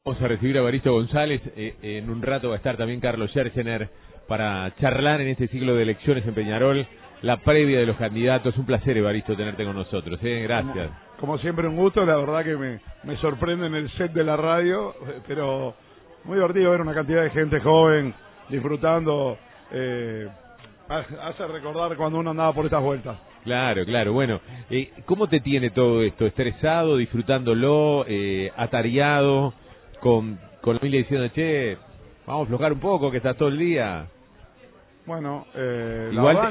Vamos a recibir a Evaristo González, en un rato va a estar también Carlos Scherchener para charlar en este ciclo de elecciones en Peñarol, la previa de los candidatos. Un placer, Evaristo, tenerte con nosotros, gracias. Como siempre un gusto, la verdad que me sorprende en el set de la radio, pero muy divertido ver una cantidad de gente joven disfrutando, hace recordar cuando uno andaba por estas vueltas. Claro, claro, bueno, ¿cómo te tiene todo esto? ¿Estresado, disfrutándolo, atareado, con la familia diciendo, che, vamos a aflojar un poco, que estás todo el día? Bueno,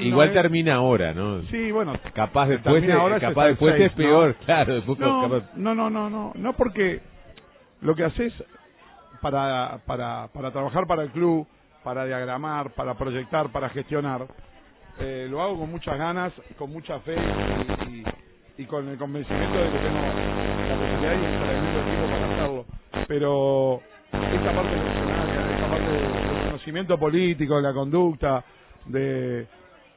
igual termina ahora, ¿no? Sí, bueno, capaz después es peor, ¿no? Claro, después no, porque lo que haces para trabajar para el club, para diagramar, para proyectar, para gestionar, lo hago con muchas ganas, con mucha fe y con el convencimiento de que tengo la posibilidad y el tiempo para hacerlo. Pero esta parte emocional, esta parte del conocimiento político, de la conducta, de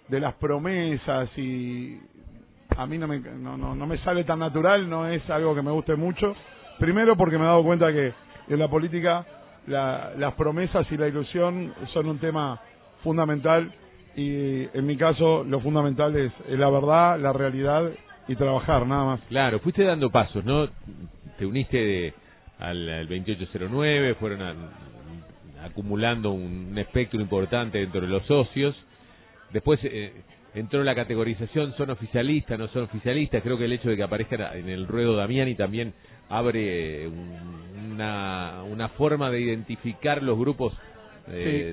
las promesas, y a mí no me sale tan natural, no es algo que me guste mucho. Primero porque me he dado cuenta que en la política las promesas y la ilusión son un tema fundamental, y en mi caso lo fundamental es la verdad, la realidad y trabajar, nada más. Claro, fuiste dando pasos, ¿no? Te uniste al 2809, fueron acumulando un espectro importante dentro de los socios. Después entró la categorización, son oficialistas, no son oficialistas. Creo que el hecho de que aparezca en el ruedo Damiani también abre una forma de identificar los grupos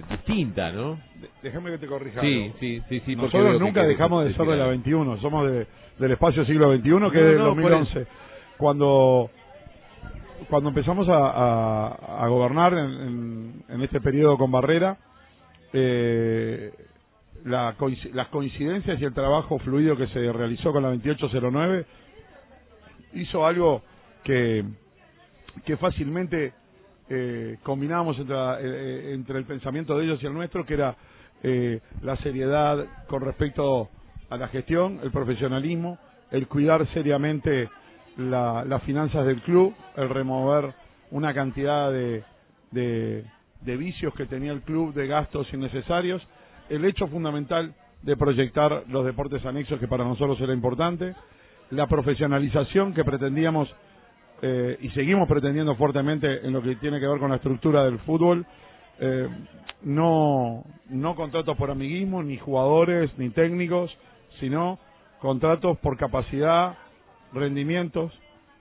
distinta, ¿no? Déjame que te corrija. Sí. Nosotros nunca dejamos de ser de la 21, somos del espacio siglo XXI, que es del 2011. Cuando empezamos a gobernar en este periodo con Barrera, las coincidencias y el trabajo fluido que se realizó con la 2809 hizo algo que fácilmente combinábamos entre el pensamiento de ellos y el nuestro, que era la seriedad con respecto a la gestión, el profesionalismo, el cuidar seriamente las finanzas del club, el remover una cantidad de vicios que tenía el club, de gastos innecesarios, el hecho fundamental de proyectar los deportes anexos, que para nosotros era importante, la profesionalización que pretendíamos y seguimos pretendiendo fuertemente en lo que tiene que ver con la estructura del fútbol, no contratos por amiguismo, ni jugadores, ni técnicos, sino contratos por capacidad, rendimientos,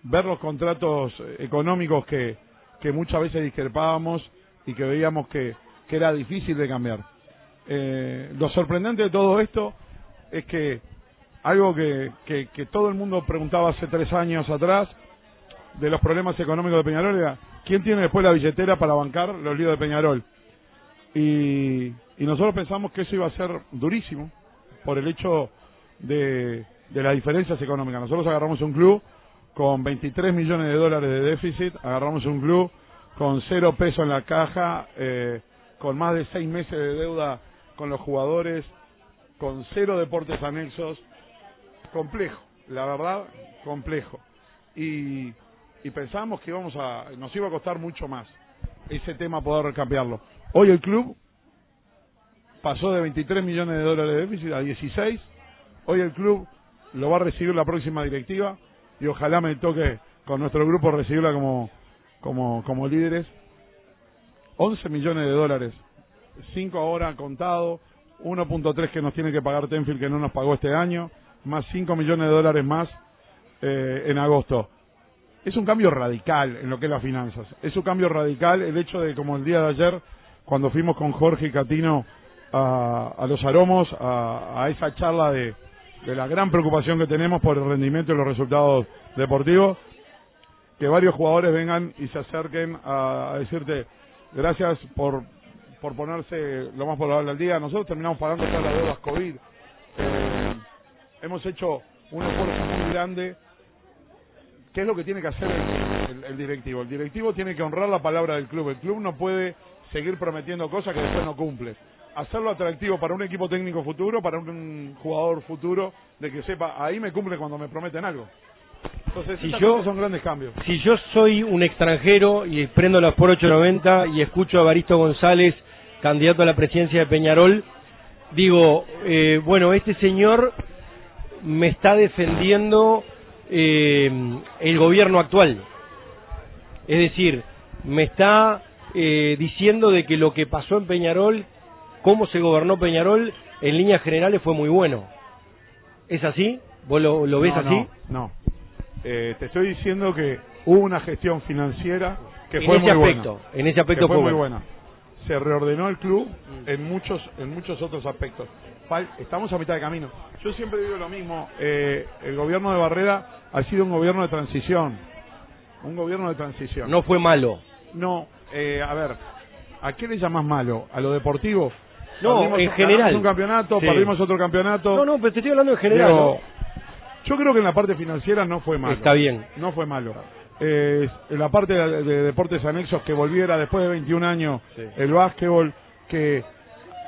ver los contratos económicos que muchas veces discrepábamos y que veíamos que era difícil de cambiar. Lo sorprendente de todo esto es que algo que todo el mundo preguntaba hace 3 años atrás de los problemas económicos de Peñarol era ¿quién tiene después la billetera para bancar los líos de Peñarol? Y nosotros pensamos que eso iba a ser durísimo por el hecho de las diferencias económicas. Nosotros agarramos un club con 23 millones de dólares de déficit, agarramos un club con 0 pesos en la caja, con más de 6 meses de deuda con los jugadores, con 0 deportes anexos, complejo, la verdad, complejo. Y pensábamos que nos iba a costar mucho más ese tema poder cambiarlo. Hoy el club pasó de 23 millones de dólares de déficit a 16. Hoy el club lo va a recibir la próxima directiva y ojalá me toque con nuestro grupo recibirla como líderes. 11 millones de dólares, 5 ahora contado, 1.3 que nos tiene que pagar Tenfield, que no nos pagó este año, más 5 millones de dólares más en agosto. Es un cambio radical en lo que es las finanzas. Es un cambio radical el hecho de, como el día de ayer, cuando fuimos con Jorge y Catino a Los Aromos, a esa charla de la gran preocupación que tenemos por el rendimiento y los resultados deportivos, que varios jugadores vengan y se acerquen a decirte gracias por ponerse lo más probable al día. Nosotros terminamos pagando todas las deudas COVID. Hemos hecho un esfuerzo muy grande. ¿Qué es lo que tiene que hacer el directivo? El directivo tiene que honrar la palabra del club. El club no puede seguir prometiendo cosas que después no cumple. Hacerlo atractivo para un equipo técnico futuro, para un jugador futuro, de que sepa, ahí me cumple cuando me prometen algo. Entonces, son grandes cambios. Si yo soy un extranjero y prendo la Sport 890 y escucho a Evaristo González, candidato a la presidencia de Peñarol, digo, bueno, este señor me está defendiendo el gobierno actual. Es decir, me está diciendo de que lo que pasó en Peñarol, cómo se gobernó Peñarol, en líneas generales fue muy bueno. ¿Es así? ¿Vos lo ves así? No. Te estoy diciendo que hubo una gestión financiera que en fue ese muy aspecto, buena. En ese aspecto fue muy bueno. buena. Se reordenó el club en muchos otros aspectos. Estamos a mitad de camino. Yo siempre digo lo mismo. El gobierno de Barrera ha sido un gobierno de transición. Un gobierno de transición. No fue malo. No, a ver, ¿a qué le llamas malo? ¿A lo deportivo? No, en general. Un campeonato, sí. Perdimos otro campeonato. No, pero te estoy hablando en general. Pero, yo creo que en la parte financiera no fue malo. Está bien. No fue malo. En la parte de deportes anexos, que volviera después de 21 años el básquetbol, que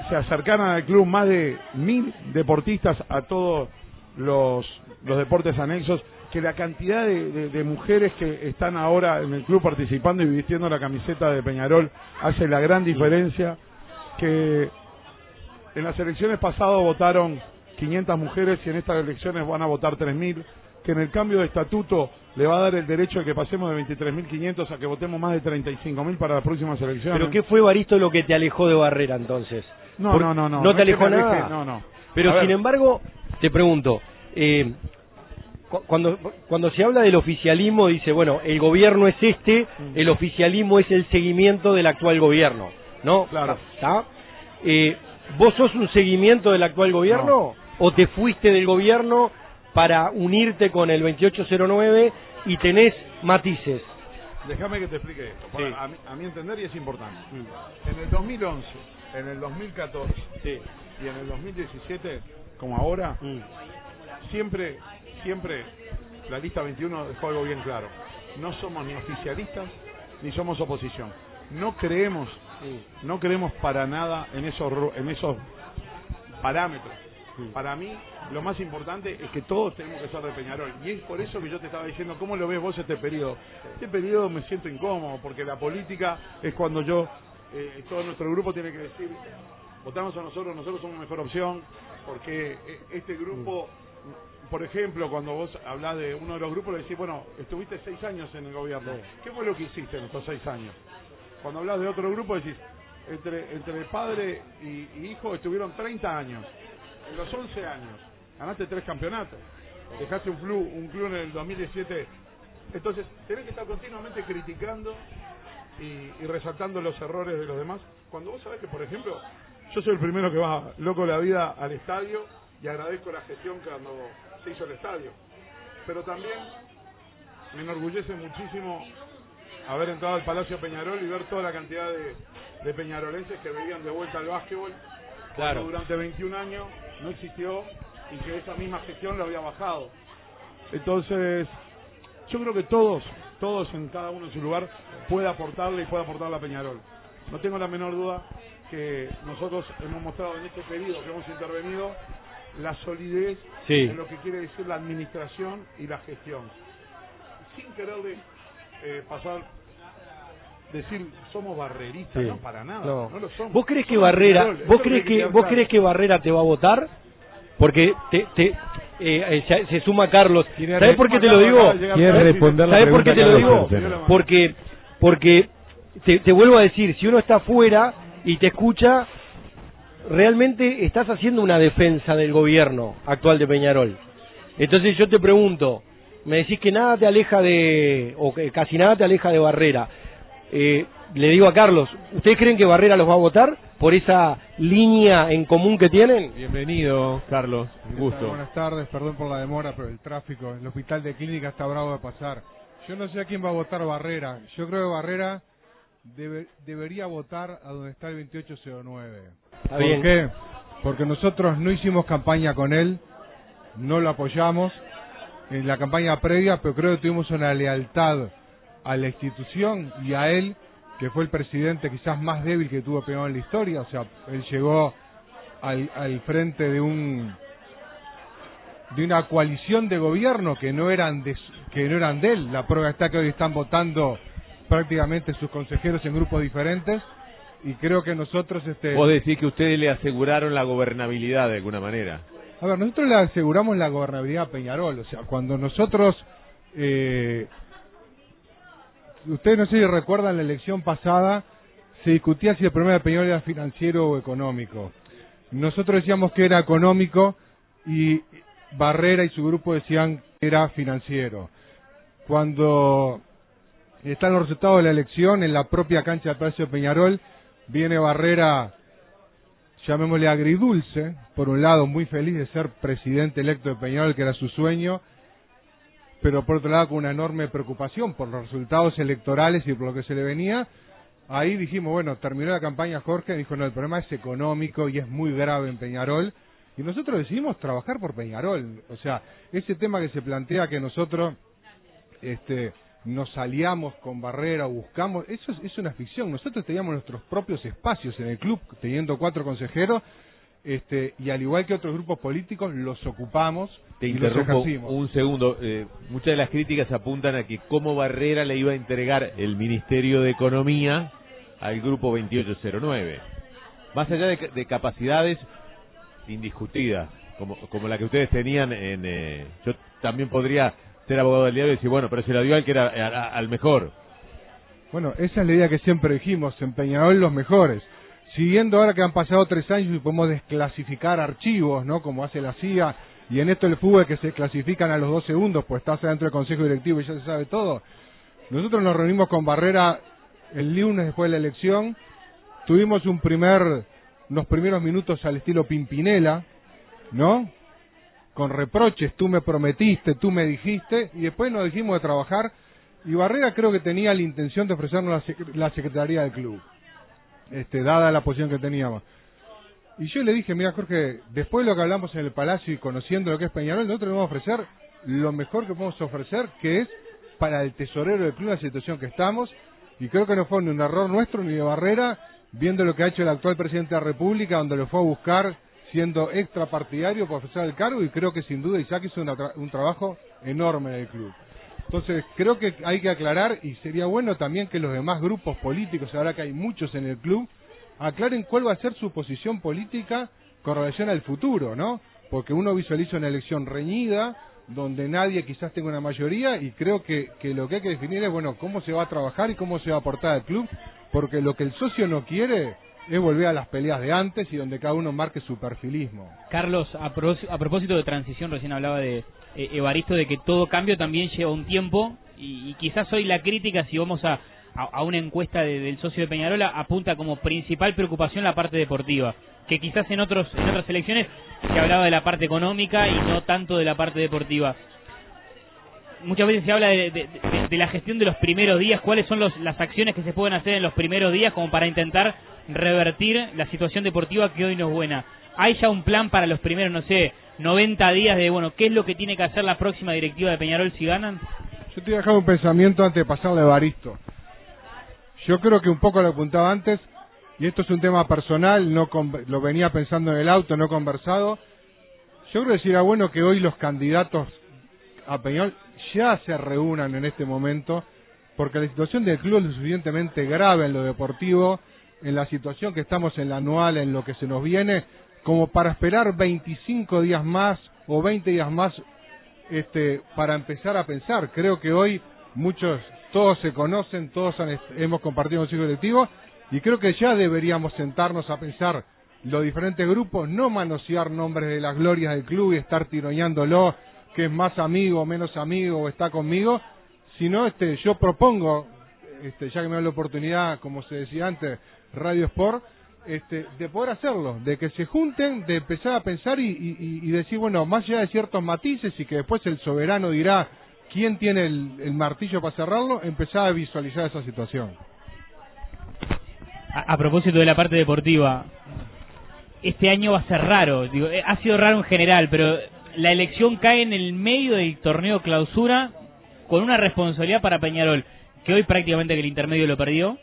se acercaran al club más de 1000 deportistas a todos los deportes anexos, que la cantidad de mujeres que están ahora en el club participando y vistiendo la camiseta de Peñarol hace la gran diferencia, que en las elecciones pasadas votaron 500 mujeres y en estas elecciones van a votar 3000, que en el cambio de estatuto le va a dar el derecho de que pasemos de 23.500 a que votemos más de 35.000 para las próximas elecciones. ¿Pero qué fue, Evaristo, lo que te alejó de Barrera entonces? No. ¿No te alejó nada? No. Pero sin embargo, te pregunto, cuando se habla del oficialismo, dice, bueno, el gobierno es el oficialismo es el seguimiento del actual gobierno, ¿no? Claro. ¿Está? ¿Vos sos un seguimiento del actual gobierno? No. ¿O te fuiste del gobierno para unirte con el 2809 y tenés matices? Déjame que te explique esto, Sí. a mi entender, y es importante. En el 2011, en el 2014 y en el 2017, como ahora, siempre la lista 21 dejó algo bien claro. No somos ni oficialistas ni somos oposición. No creemos para nada en esos parámetros. Para mí, lo más importante es que todos tenemos que ser de Peñarol. Y es por eso que yo te estaba diciendo, ¿cómo lo ves vos este periodo? Este periodo me siento incómodo, porque la política es cuando todo nuestro grupo tiene que decir, votamos a nosotros somos mejor opción, porque este grupo, por ejemplo, cuando vos hablás de uno de los grupos, le decís, bueno, estuviste 6 años en el gobierno. ¿Qué fue lo que hiciste en estos 6 años? Cuando hablas de otro grupo, decís, entre padre y hijo estuvieron 30 años. En los 11 años ganaste 3 campeonatos, dejaste un club en el 2017. Entonces tenés que estar continuamente criticando y resaltando los errores de los demás, cuando vos sabés que, por ejemplo, yo soy el primero que va loco la vida al estadio y agradezco la gestión cuando se hizo el estadio, pero también me enorgullece muchísimo haber entrado al Palacio Peñarol y ver toda la cantidad de peñarolenses que venían de vuelta al básquetbol, claro, cuando durante 21 años no existió y que esa misma gestión lo había bajado. Entonces, yo creo que todos en cada uno en su lugar puede aportarle y puede aportarle a Peñarol. No tengo la menor duda que nosotros hemos mostrado en este periodo que hemos intervenido la solidez en lo que quiere decir la administración y la gestión, sin quererle decir somos barreristas, no, para nada, no lo somos. ¿Vos crees que Barrera, vos crees que Barrera te va a votar? Porque se suma Carlos. ¿Sabés por qué te lo digo? ¿Sabés por qué te lo digo? Porque te vuelvo a decir, si uno está afuera y te escucha, realmente estás haciendo una defensa del gobierno actual de Peñarol. Entonces yo te pregunto, me decís que nada te aleja o que casi nada te aleja de Barrera. Le digo a Carlos, ¿ustedes creen que Barrera los va a votar por esa línea en común que tienen? Bienvenido, Carlos, un gusto. Buenas tardes, perdón por la demora, pero el tráfico en el hospital de clínica está bravo de pasar. Yo no sé a quién va a votar Barrera. Yo creo que Barrera debería votar a donde está el 2809. ¿Por qué? Porque nosotros no hicimos campaña con él, no lo apoyamos en la campaña previa, pero creo que tuvimos una lealtad a la institución y a él, que fue el presidente quizás más débil que tuvo Peñarol en la historia. O sea, él llegó al frente de de una coalición de gobierno que no eran de él. La prueba está que hoy están votando prácticamente sus consejeros en grupos diferentes, y creo que nosotros... Vos decís que ustedes le aseguraron la gobernabilidad de alguna manera. A ver, nosotros le aseguramos la gobernabilidad a Peñarol. O sea, cuando nosotros... ustedes no sé si recuerdan la elección pasada, se discutía si el problema de Peñarol era financiero o económico. Nosotros decíamos que era económico y Barrera y su grupo decían que era financiero. Cuando están los resultados de la elección, en la propia cancha del Palacio de Peñarol, viene Barrera, llamémosle agridulce, por un lado muy feliz de ser presidente electo de Peñarol, que era su sueño, pero por otro lado con una enorme preocupación por los resultados electorales y por lo que se le venía. Ahí dijimos, bueno, terminó la campaña Jorge, dijo, no, el problema es económico y es muy grave en Peñarol, y nosotros decidimos trabajar por Peñarol. O sea, ese tema que se plantea que nosotros nos aliamos con Barrera o buscamos, eso es una ficción. Nosotros teníamos nuestros propios espacios en el club, teniendo 4 consejeros, y al igual que otros grupos políticos, los ocupamos. Te y los interrumpo ejercimos. un segundo. Muchas de las críticas apuntan a que cómo Barrera le iba a entregar el Ministerio de Economía al grupo 2809. Más allá de capacidades indiscutidas, como la que ustedes tenían yo también podría ser abogado del diablo y decir, bueno, pero se la dio al que era al mejor. Bueno, esa es la idea que siempre dijimos, en Peñarol los mejores. Siguiendo ahora que han pasado 3 años y podemos desclasificar archivos, ¿no? Como hace la CIA, y en esto el fútbol que se clasifican a los 2 segundos, pues estás dentro del Consejo Directivo y ya se sabe todo. Nosotros nos reunimos con Barrera el lunes después de la elección, tuvimos unos primeros minutos al estilo Pimpinela, ¿no? Con reproches, tú me prometiste, tú me dijiste, y después nos dijimos de trabajar, y Barrera creo que tenía la intención de ofrecernos la secretaría del club, dada la posición que teníamos. Y yo le dije, mira Jorge, después de lo que hablamos en el Palacio y conociendo lo que es Peñarol, nosotros le vamos a ofrecer lo mejor que podemos ofrecer, que es para el tesorero del club la situación que estamos, y creo que no fue ni un error nuestro ni de Barrera, viendo lo que ha hecho el actual presidente de la República, donde lo fue a buscar siendo extrapartidario para ofrecer el cargo, y creo que sin duda Isaac hizo un trabajo enorme en el club. Entonces creo que hay que aclarar, y sería bueno también que los demás grupos políticos, ahora que hay muchos en el club, aclaren cuál va a ser su posición política con relación al futuro, ¿no? Porque uno visualiza una elección reñida, donde nadie quizás tenga una mayoría, y creo que lo que hay que definir es, bueno, cómo se va a trabajar y cómo se va a aportar al club, porque lo que el socio no quiere es volver a las peleas de antes y donde cada uno marque su perfilismo. Carlos, a propósito de transición, recién hablaba de Evaristo, de que todo cambio también lleva un tiempo, y quizás hoy la crítica, si vamos a una encuesta del socio de Peñarol, apunta como principal preocupación la parte deportiva, que quizás en otras elecciones se hablaba de la parte económica y no tanto de la parte deportiva. Muchas veces se habla de la gestión de los primeros días. ¿Cuáles son las acciones que se pueden hacer en los primeros días como para intentar revertir la situación deportiva que hoy no es buena? ¿Hay ya un plan para los primeros, 90 días de, bueno, qué es lo que tiene que hacer la próxima directiva de Peñarol si ganan? Yo te voy a dejar un pensamiento antes de pasarle a Evaristo. Yo creo que un poco lo apuntaba antes, y esto es un tema personal, lo venía pensando en el auto, no conversado. Yo creo que sería bueno que hoy los candidatos a Peñarol ya se reúnan en este momento, porque la situación del club es lo suficientemente grave en lo deportivo, en la situación que estamos en la anual, en lo que se nos viene, como para esperar 25 días más o 20 días más para empezar a pensar. Creo que hoy todos se conocen, todos hemos compartido un ciclo directivo, y creo que ya deberíamos sentarnos a pensar los diferentes grupos, no manosear nombres de las glorias del club y estar tironeándolo, que es más amigo o menos amigo o está conmigo, sino yo propongo, ya que me da la oportunidad, como se decía antes, Radio Sport, de poder hacerlo, de que se junten, de empezar a pensar y decir, bueno, más allá de ciertos matices y que después el soberano dirá quién tiene el martillo para cerrarlo, empezar a visualizar esa situación. A propósito de la parte deportiva, este año va a ser raro, ha sido raro en general, pero la elección cae en el medio del torneo clausura con una responsabilidad para Peñarol, que hoy prácticamente que el intermedio lo perdió,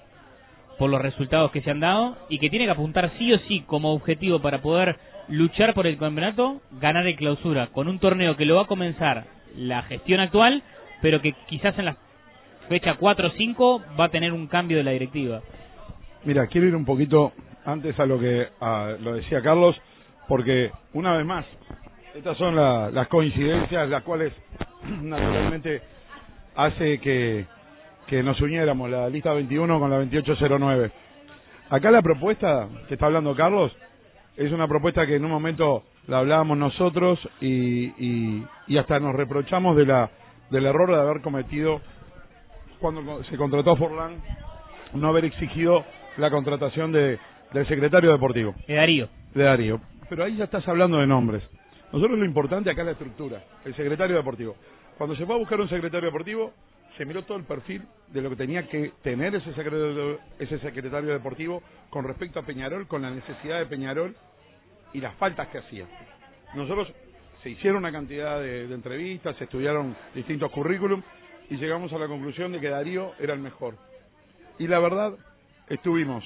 por los resultados que se han dado y que tiene que apuntar sí o sí como objetivo para poder luchar por el campeonato, ganar el Clausura, con un torneo que lo va a comenzar la gestión actual, pero que quizás en la fecha 4 o 5 va a tener un cambio de la directiva. Mira, quiero ir un poquito antes a lo que lo decía Carlos, porque una vez más, estas son las coincidencias las cuales naturalmente hace que nos uniéramos la lista 21 con la 2809. Acá la propuesta que está hablando Carlos es una propuesta que en un momento la hablábamos nosotros y hasta nos reprochamos del error de haber cometido cuando se contrató a Forlán, no haber exigido la contratación del secretario deportivo. De Darío. Pero ahí ya estás hablando de nombres. Nosotros lo importante acá es la estructura, el secretario deportivo. Cuando se fue a buscar un secretario deportivo, se miró todo el perfil de lo que tenía que tener ese secretario deportivo con respecto a Peñarol, con la necesidad de Peñarol y las faltas que hacía. Nosotros se hicieron una cantidad de entrevistas, se estudiaron distintos currículum y llegamos a la conclusión de que Darío era el mejor. Y la verdad, estuvimos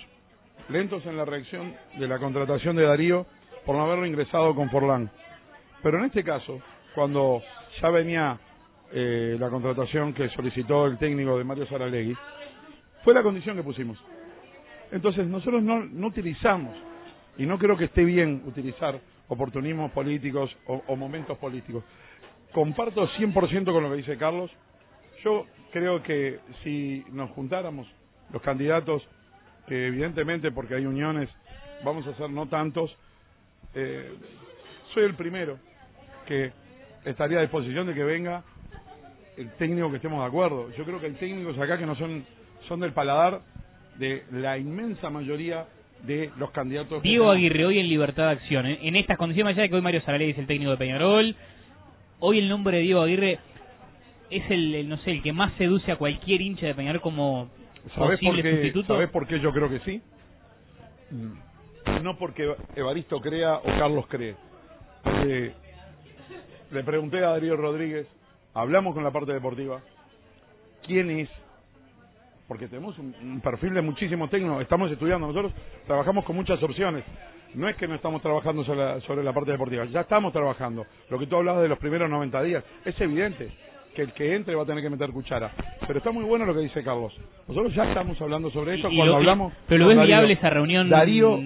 lentos en la reacción de la contratación de Darío por no haberlo ingresado con Forlán. Pero en este caso, cuando ya venía la contratación que solicitó el técnico de Mario Saralegui, fue la condición que pusimos. Entonces nosotros no utilizamos, y no creo que esté bien utilizar oportunismos políticos o momentos políticos. Comparto 100% con lo que dice Carlos. Yo creo que si nos juntáramos los candidatos, que evidentemente porque hay uniones vamos a ser no tantos, soy el primero que estaría a disposición de que venga el técnico que estemos de acuerdo. Yo creo que hay técnicos acá que no son del paladar de la inmensa mayoría de los candidatos. Diego Aguirre hoy en Libertad de Acción, en estas condiciones, más allá de que hoy Mario Saralegui es el técnico de Peñarol, hoy el nombre de Diego Aguirre es el que más seduce a cualquier hincha de Peñarol como posible sustituto. ¿Sabés por qué yo creo que sí? No porque Evaristo crea o Carlos cree. Porque le pregunté a Darío Rodríguez, hablamos con la parte deportiva, ¿quién es? Porque tenemos un perfil de muchísimos técnicos, estamos estudiando, nosotros trabajamos con muchas opciones, no es que no estamos trabajando sobre la parte deportiva, ya estamos trabajando. Lo que tú hablabas de los primeros 90 días, es evidente que el que entre va a tener que meter cuchara, pero está muy bueno lo que dice Carlos. Nosotros ya estamos hablando sobre eso cuando hablamos. Pero lo ves viable esa reunión. Darío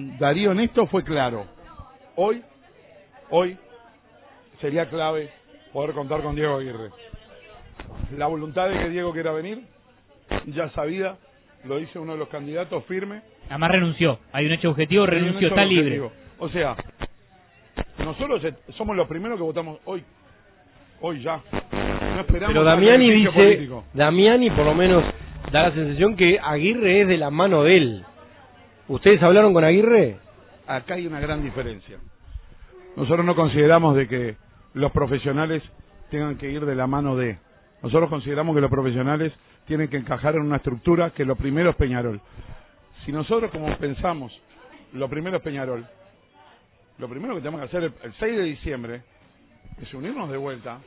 en esto fue claro. Hoy sería clave poder contar con Diego Aguirre. La voluntad de que Diego quiera venir, ya sabida, lo dice uno de los candidatos firme. Además renunció, hay un hecho objetivo, renunció, está libre. O sea, nosotros somos los primeros que votamos hoy ya. No esperamos. Pero Damiani dice, político. Damiani por lo menos da la sensación que Aguirre es de la mano de él. ¿Ustedes hablaron con Aguirre? Acá hay una gran diferencia. Nosotros no consideramos de que los profesionales tengan que ir de la mano de. Nosotros consideramos que los profesionales tienen que encajar en una estructura que lo primero es Peñarol. Si nosotros como pensamos, lo primero es Peñarol, lo primero que tenemos que hacer el 6 de diciembre es unirnos de vuelta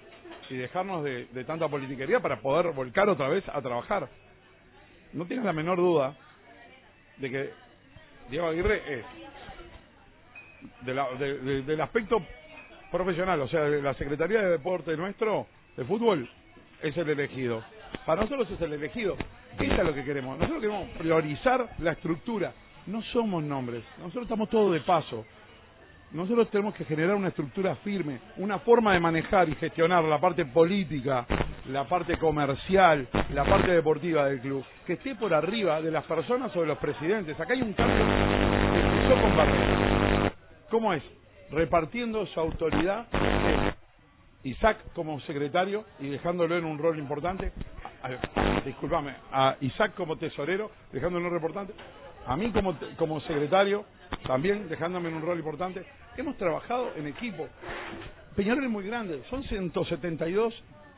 y dejarnos de tanta politiquería para poder volcar otra vez a trabajar. No tienes la menor duda de que Diego Aguirre es del aspecto profesional, o sea, de la Secretaría de Deporte nuestro, de fútbol, es el elegido. Para nosotros es el elegido. Eso es lo que queremos. Nosotros queremos priorizar la estructura. No somos nombres. Nosotros estamos todos de paso. Nosotros tenemos que generar una estructura firme, una forma de manejar y gestionar la parte política, la parte comercial, la parte deportiva del club, que esté por arriba de las personas o de los presidentes. Acá hay un cambio que empezó con Barreto. ¿Cómo es? Repartiendo su autoridad, Isaac como secretario y dejándolo en un rol importante, a Isaac como tesorero, dejándolo en un rol importante, a mí como secretario, también dejándome en un rol importante. Hemos trabajado en equipo. Peñarol es muy grande, son 172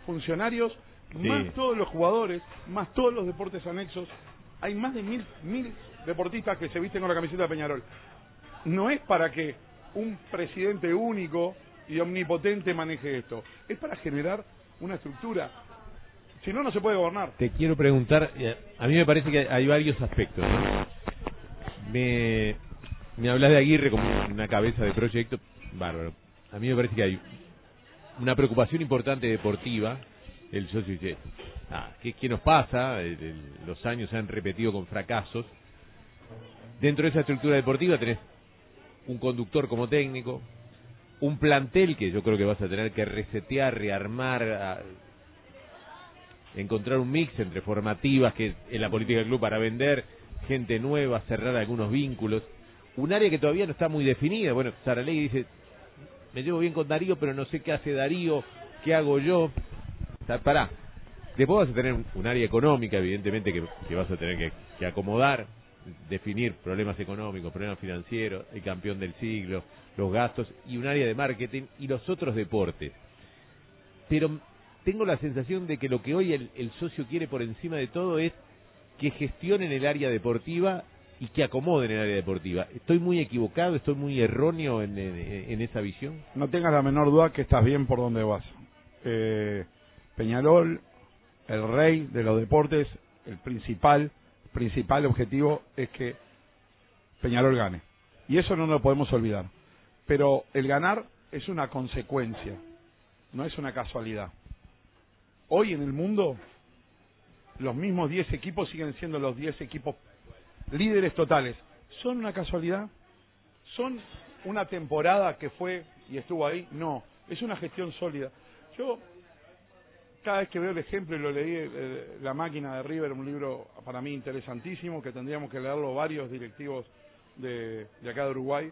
funcionarios, sí, más todos los jugadores, más todos los deportes anexos. Hay más de 1000 deportistas que se visten con la camiseta de Peñarol. No es para que un presidente único y omnipotente maneje esto, es para generar una estructura. Si no, no se puede gobernar. Te quiero preguntar, a mí me parece que hay varios aspectos, ¿no? Me hablas de Aguirre como una cabeza de proyecto, bárbaro. A mí me parece que hay una preocupación importante deportiva. El socio dice, ¿qué nos pasa? Los años se han repetido con fracasos. Dentro de esa estructura deportiva tenés un conductor como técnico, un plantel que yo creo que vas a tener que resetear, rearmar, encontrar un mix entre formativas, que es la política del club para vender, gente nueva, cerrar algunos vínculos. Un área que todavía no está muy definida. Bueno, Saralegui dice, me llevo bien con Darío, pero no sé qué hace Darío, qué hago yo. Pará. Después vas a tener un área económica, evidentemente, que vas a tener que acomodar, definir problemas económicos, problemas financieros, el campeón del siglo, los gastos, y un área de marketing y los otros deportes. Pero tengo la sensación de que lo que hoy el socio quiere por encima de todo es que gestionen el área deportiva y que acomoden el área deportiva. ¿Estoy muy equivocado, estoy muy erróneo en esa visión? No tengas la menor duda que estás bien por donde vas. Peñarol, el rey de los deportes, el principal objetivo es que Peñarol gane. Y eso no lo podemos olvidar. Pero el ganar es una consecuencia, no es una casualidad. Hoy en el mundo, los mismos 10 equipos siguen siendo los 10 equipos líderes totales. ¿Son una casualidad? ¿Son una temporada que fue y estuvo ahí? No, es una gestión sólida. Yo, cada vez que veo el ejemplo, y lo leí, La máquina de River, un libro para mí interesantísimo, que tendríamos que leerlo varios directivos de acá de Uruguay,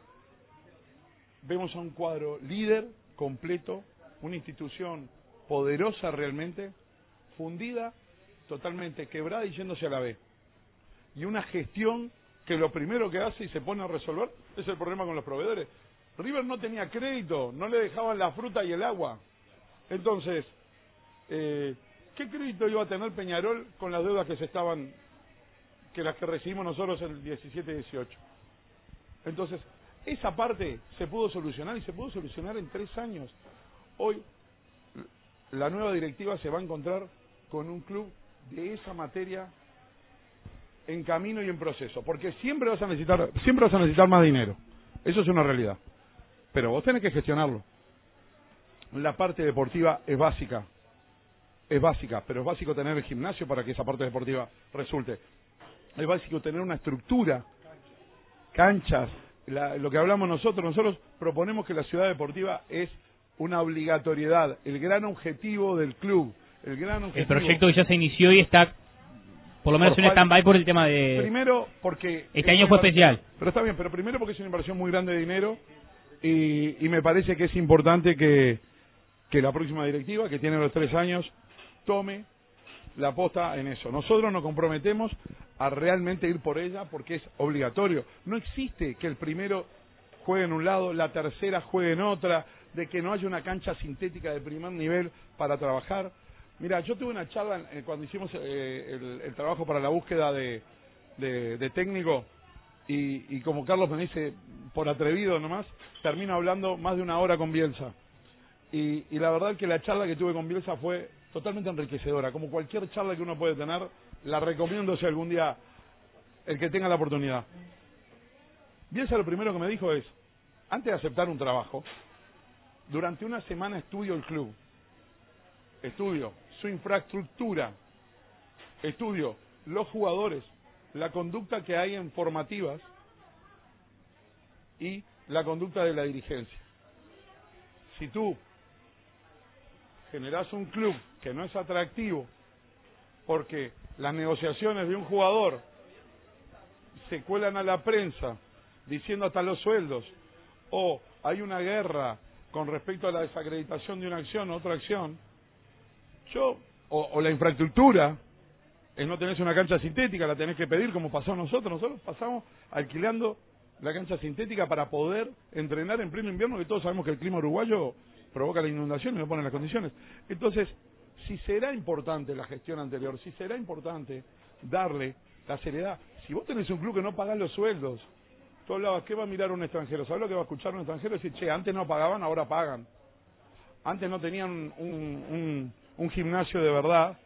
vemos a un cuadro líder, completo, una institución poderosa realmente, fundida, totalmente quebrada y yéndose a la B. Y una gestión que lo primero que hace y se pone a resolver es el problema con los proveedores. River no tenía crédito, no le dejaban la fruta y el agua. Entonces, ¿qué crédito iba a tener Peñarol con las deudas que las que recibimos nosotros en el 17-18? Entonces, esa parte se pudo solucionar y se pudo solucionar en 3 años. Hoy, la nueva directiva se va a encontrar con un club de esa materia en camino y en proceso, porque siempre vas a necesitar más dinero. Eso es una realidad. Pero vos tenés que gestionarlo. La parte deportiva es básica, pero es básico tener el gimnasio para que esa parte deportiva resulte. Es básico tener una estructura, canchas, lo que hablamos nosotros proponemos que la ciudad deportiva es una obligatoriedad, el gran objetivo del club, el proyecto que ya se inició y está por lo menos en stand-by por el tema de... Primero porque... Este año fue especial. Pero está bien, pero primero porque es una inversión muy grande de dinero y me parece que es importante que la próxima directiva, que tiene los 3 años, tome la aposta en eso. Nosotros nos comprometemos a realmente ir por ella porque es obligatorio. No existe que el primero juegue en un lado, la tercera juegue en otra, de que no haya una cancha sintética de primer nivel para trabajar. Mira, yo tuve una charla cuando hicimos el trabajo para la búsqueda de técnico y como Carlos me dice, por atrevido nomás, termino hablando más de 1 hora con Bielsa. Y la verdad que la charla que tuve con Bielsa fue totalmente enriquecedora. Como cualquier charla que uno puede tener, la recomiendo si algún día el que tenga la oportunidad. Bielsa lo primero que me dijo es, antes de aceptar un trabajo, durante una semana estudio el club. Estudio su infraestructura, estudio los jugadores, la conducta que hay en formativas y la conducta de la dirigencia. Si tú generás un club que no es atractivo porque las negociaciones de un jugador se cuelan a la prensa diciendo hasta los sueldos, o hay una guerra con respecto a la desacreditación de una acción o otra acción, o la infraestructura, no tenés una cancha sintética, la tenés que pedir como pasamos nosotros pasamos alquilando la cancha sintética para poder entrenar en pleno invierno, que todos sabemos que el clima uruguayo provoca la inundación y no pone las condiciones. Entonces, si será importante la gestión anterior, si será importante darle la seriedad, si vos tenés un club que no pagás los sueldos, tú hablabas, ¿qué va a mirar un extranjero? ¿Sabés lo que va a escuchar un extranjero? Decir, che, antes no pagaban, ahora pagan. Antes no tenían un gimnasio de verdad,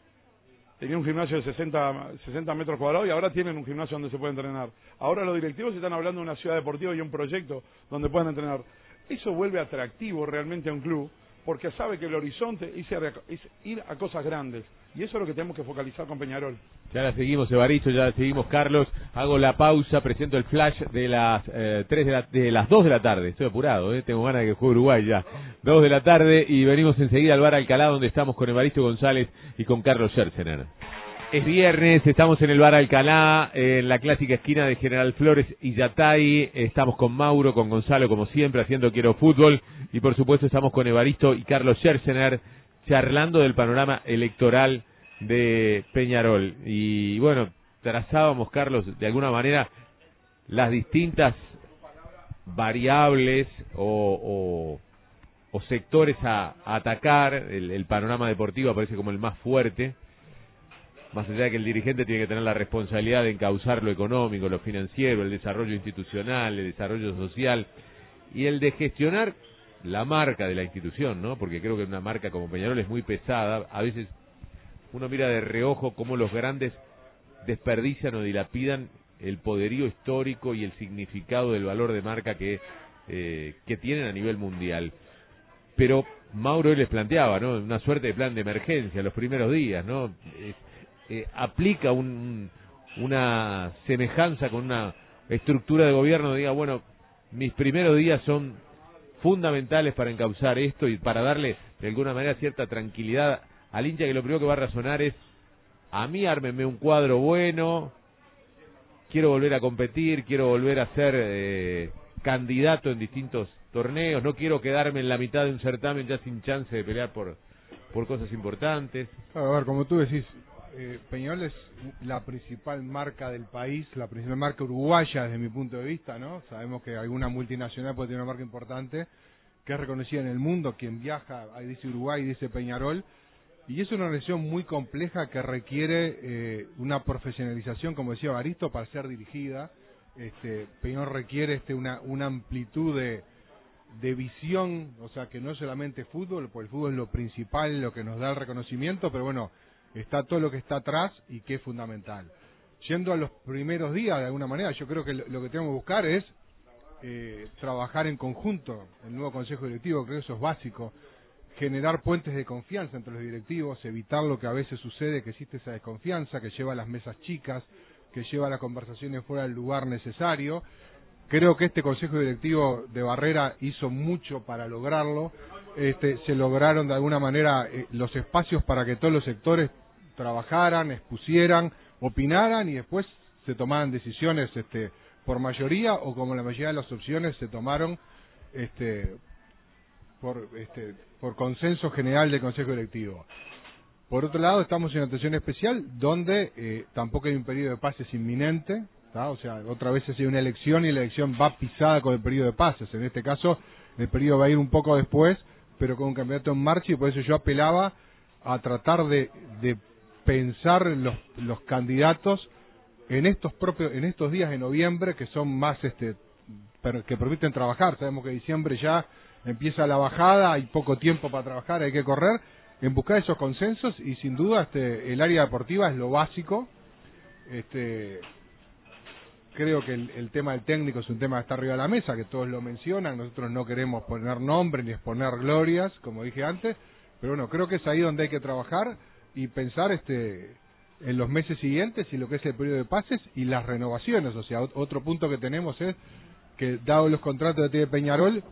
tenía un gimnasio de 60 metros cuadrados y ahora tienen un gimnasio donde se puede entrenar. Ahora los directivos están hablando de una ciudad deportiva y un proyecto donde puedan entrenar. Eso vuelve atractivo realmente a un club, porque sabe que el horizonte es ir a cosas grandes. Y eso es lo que tenemos que focalizar con Peñarol. Ya la seguimos, Evaristo, ya la seguimos, Carlos. Hago la pausa, presento el flash de las 2 de la tarde. Estoy apurado, tengo ganas de que juegue Uruguay ya. 2 de la tarde y venimos enseguida al Bar Alcalá, donde estamos con Evaristo González y con Carlos Scherzener. Es viernes, estamos en el Bar Alcalá, en la clásica esquina de General Flores y Yatay. Estamos con Mauro, con Gonzalo, como siempre, haciendo Quiero Fútbol. Y por supuesto estamos con Evaristo y Carlos Scherzener, charlando del panorama electoral de Peñarol. Y bueno, trazábamos, Carlos, de alguna manera las distintas variables o sectores a atacar. El panorama deportivo aparece como el más fuerte, más allá de que el dirigente tiene que tener la responsabilidad de encauzar lo económico, lo financiero, el desarrollo institucional, el desarrollo social y el de gestionar la marca de la institución, ¿no? Porque creo que una marca como Peñarol es muy pesada. A veces uno mira de reojo cómo los grandes desperdician o dilapidan el poderío histórico y el significado del valor de marca que tienen a nivel mundial. Pero Mauro hoy les planteaba, ¿no? Una suerte de plan de emergencia los primeros días, ¿no? Aplica una semejanza con una estructura de gobierno, diga, bueno, mis primeros días son fundamentales para encauzar esto y para darle de alguna manera cierta tranquilidad al hincha, que lo primero que va a razonar es: a mí ármenme un cuadro bueno, quiero volver a competir, quiero volver a ser candidato en distintos torneos, no quiero quedarme en la mitad de un certamen ya sin chance de pelear por cosas importantes. A ver, como tú decís, Peñarol es la principal marca del país, la principal marca uruguaya desde mi punto de vista, ¿no? Sabemos que alguna multinacional puede tener una marca importante que es reconocida en el mundo. Quien viaja, ahí dice Uruguay, dice Peñarol, y es una organización muy compleja que requiere una profesionalización, como decía Evaristo, para ser dirigida. Peñarol requiere una amplitud de visión, o sea, que no es solamente fútbol, porque el fútbol es lo principal, lo que nos da el reconocimiento, pero bueno, está todo lo que está atrás y que es fundamental. Yendo a los primeros días, de alguna manera, yo creo que lo que tenemos que buscar es trabajar en conjunto, el nuevo Consejo Directivo, creo que eso es básico, generar puentes de confianza entre los directivos, evitar lo que a veces sucede, que existe esa desconfianza, que lleva a las mesas chicas, que lleva a las conversaciones fuera del lugar necesario. Creo que este Consejo Directivo de Barrera hizo mucho para lograrlo. Se lograron de alguna manera los espacios para que todos los sectores trabajaran, expusieran, opinaran y después se tomaran decisiones por mayoría, o como la mayoría de las opciones se tomaron por consenso general del Consejo Directivo. Por otro lado, estamos en una situación especial donde tampoco hay un periodo de pases inminente, ¿tá? O sea, otra vez hay una elección y la elección va pisada con el periodo de pases. En este caso, el periodo va a ir un poco después, pero con un campeonato en marcha, y por eso yo apelaba a tratar de pensar los candidatos en estos días de noviembre, que son más que permiten trabajar. Sabemos que diciembre ya empieza la bajada, hay poco tiempo para trabajar, hay que correr en buscar esos consensos, y sin duda el área deportiva es lo básico. Creo que el tema del técnico es un tema que está arriba de la mesa, que todos lo mencionan. Nosotros no queremos poner nombre ni exponer glorias, como dije antes, pero bueno, creo que es ahí donde hay que trabajar y pensar en los meses siguientes y lo que es el periodo de pases y las renovaciones. O sea, otro punto que tenemos es que, dado los contratos que tiene Peñarol,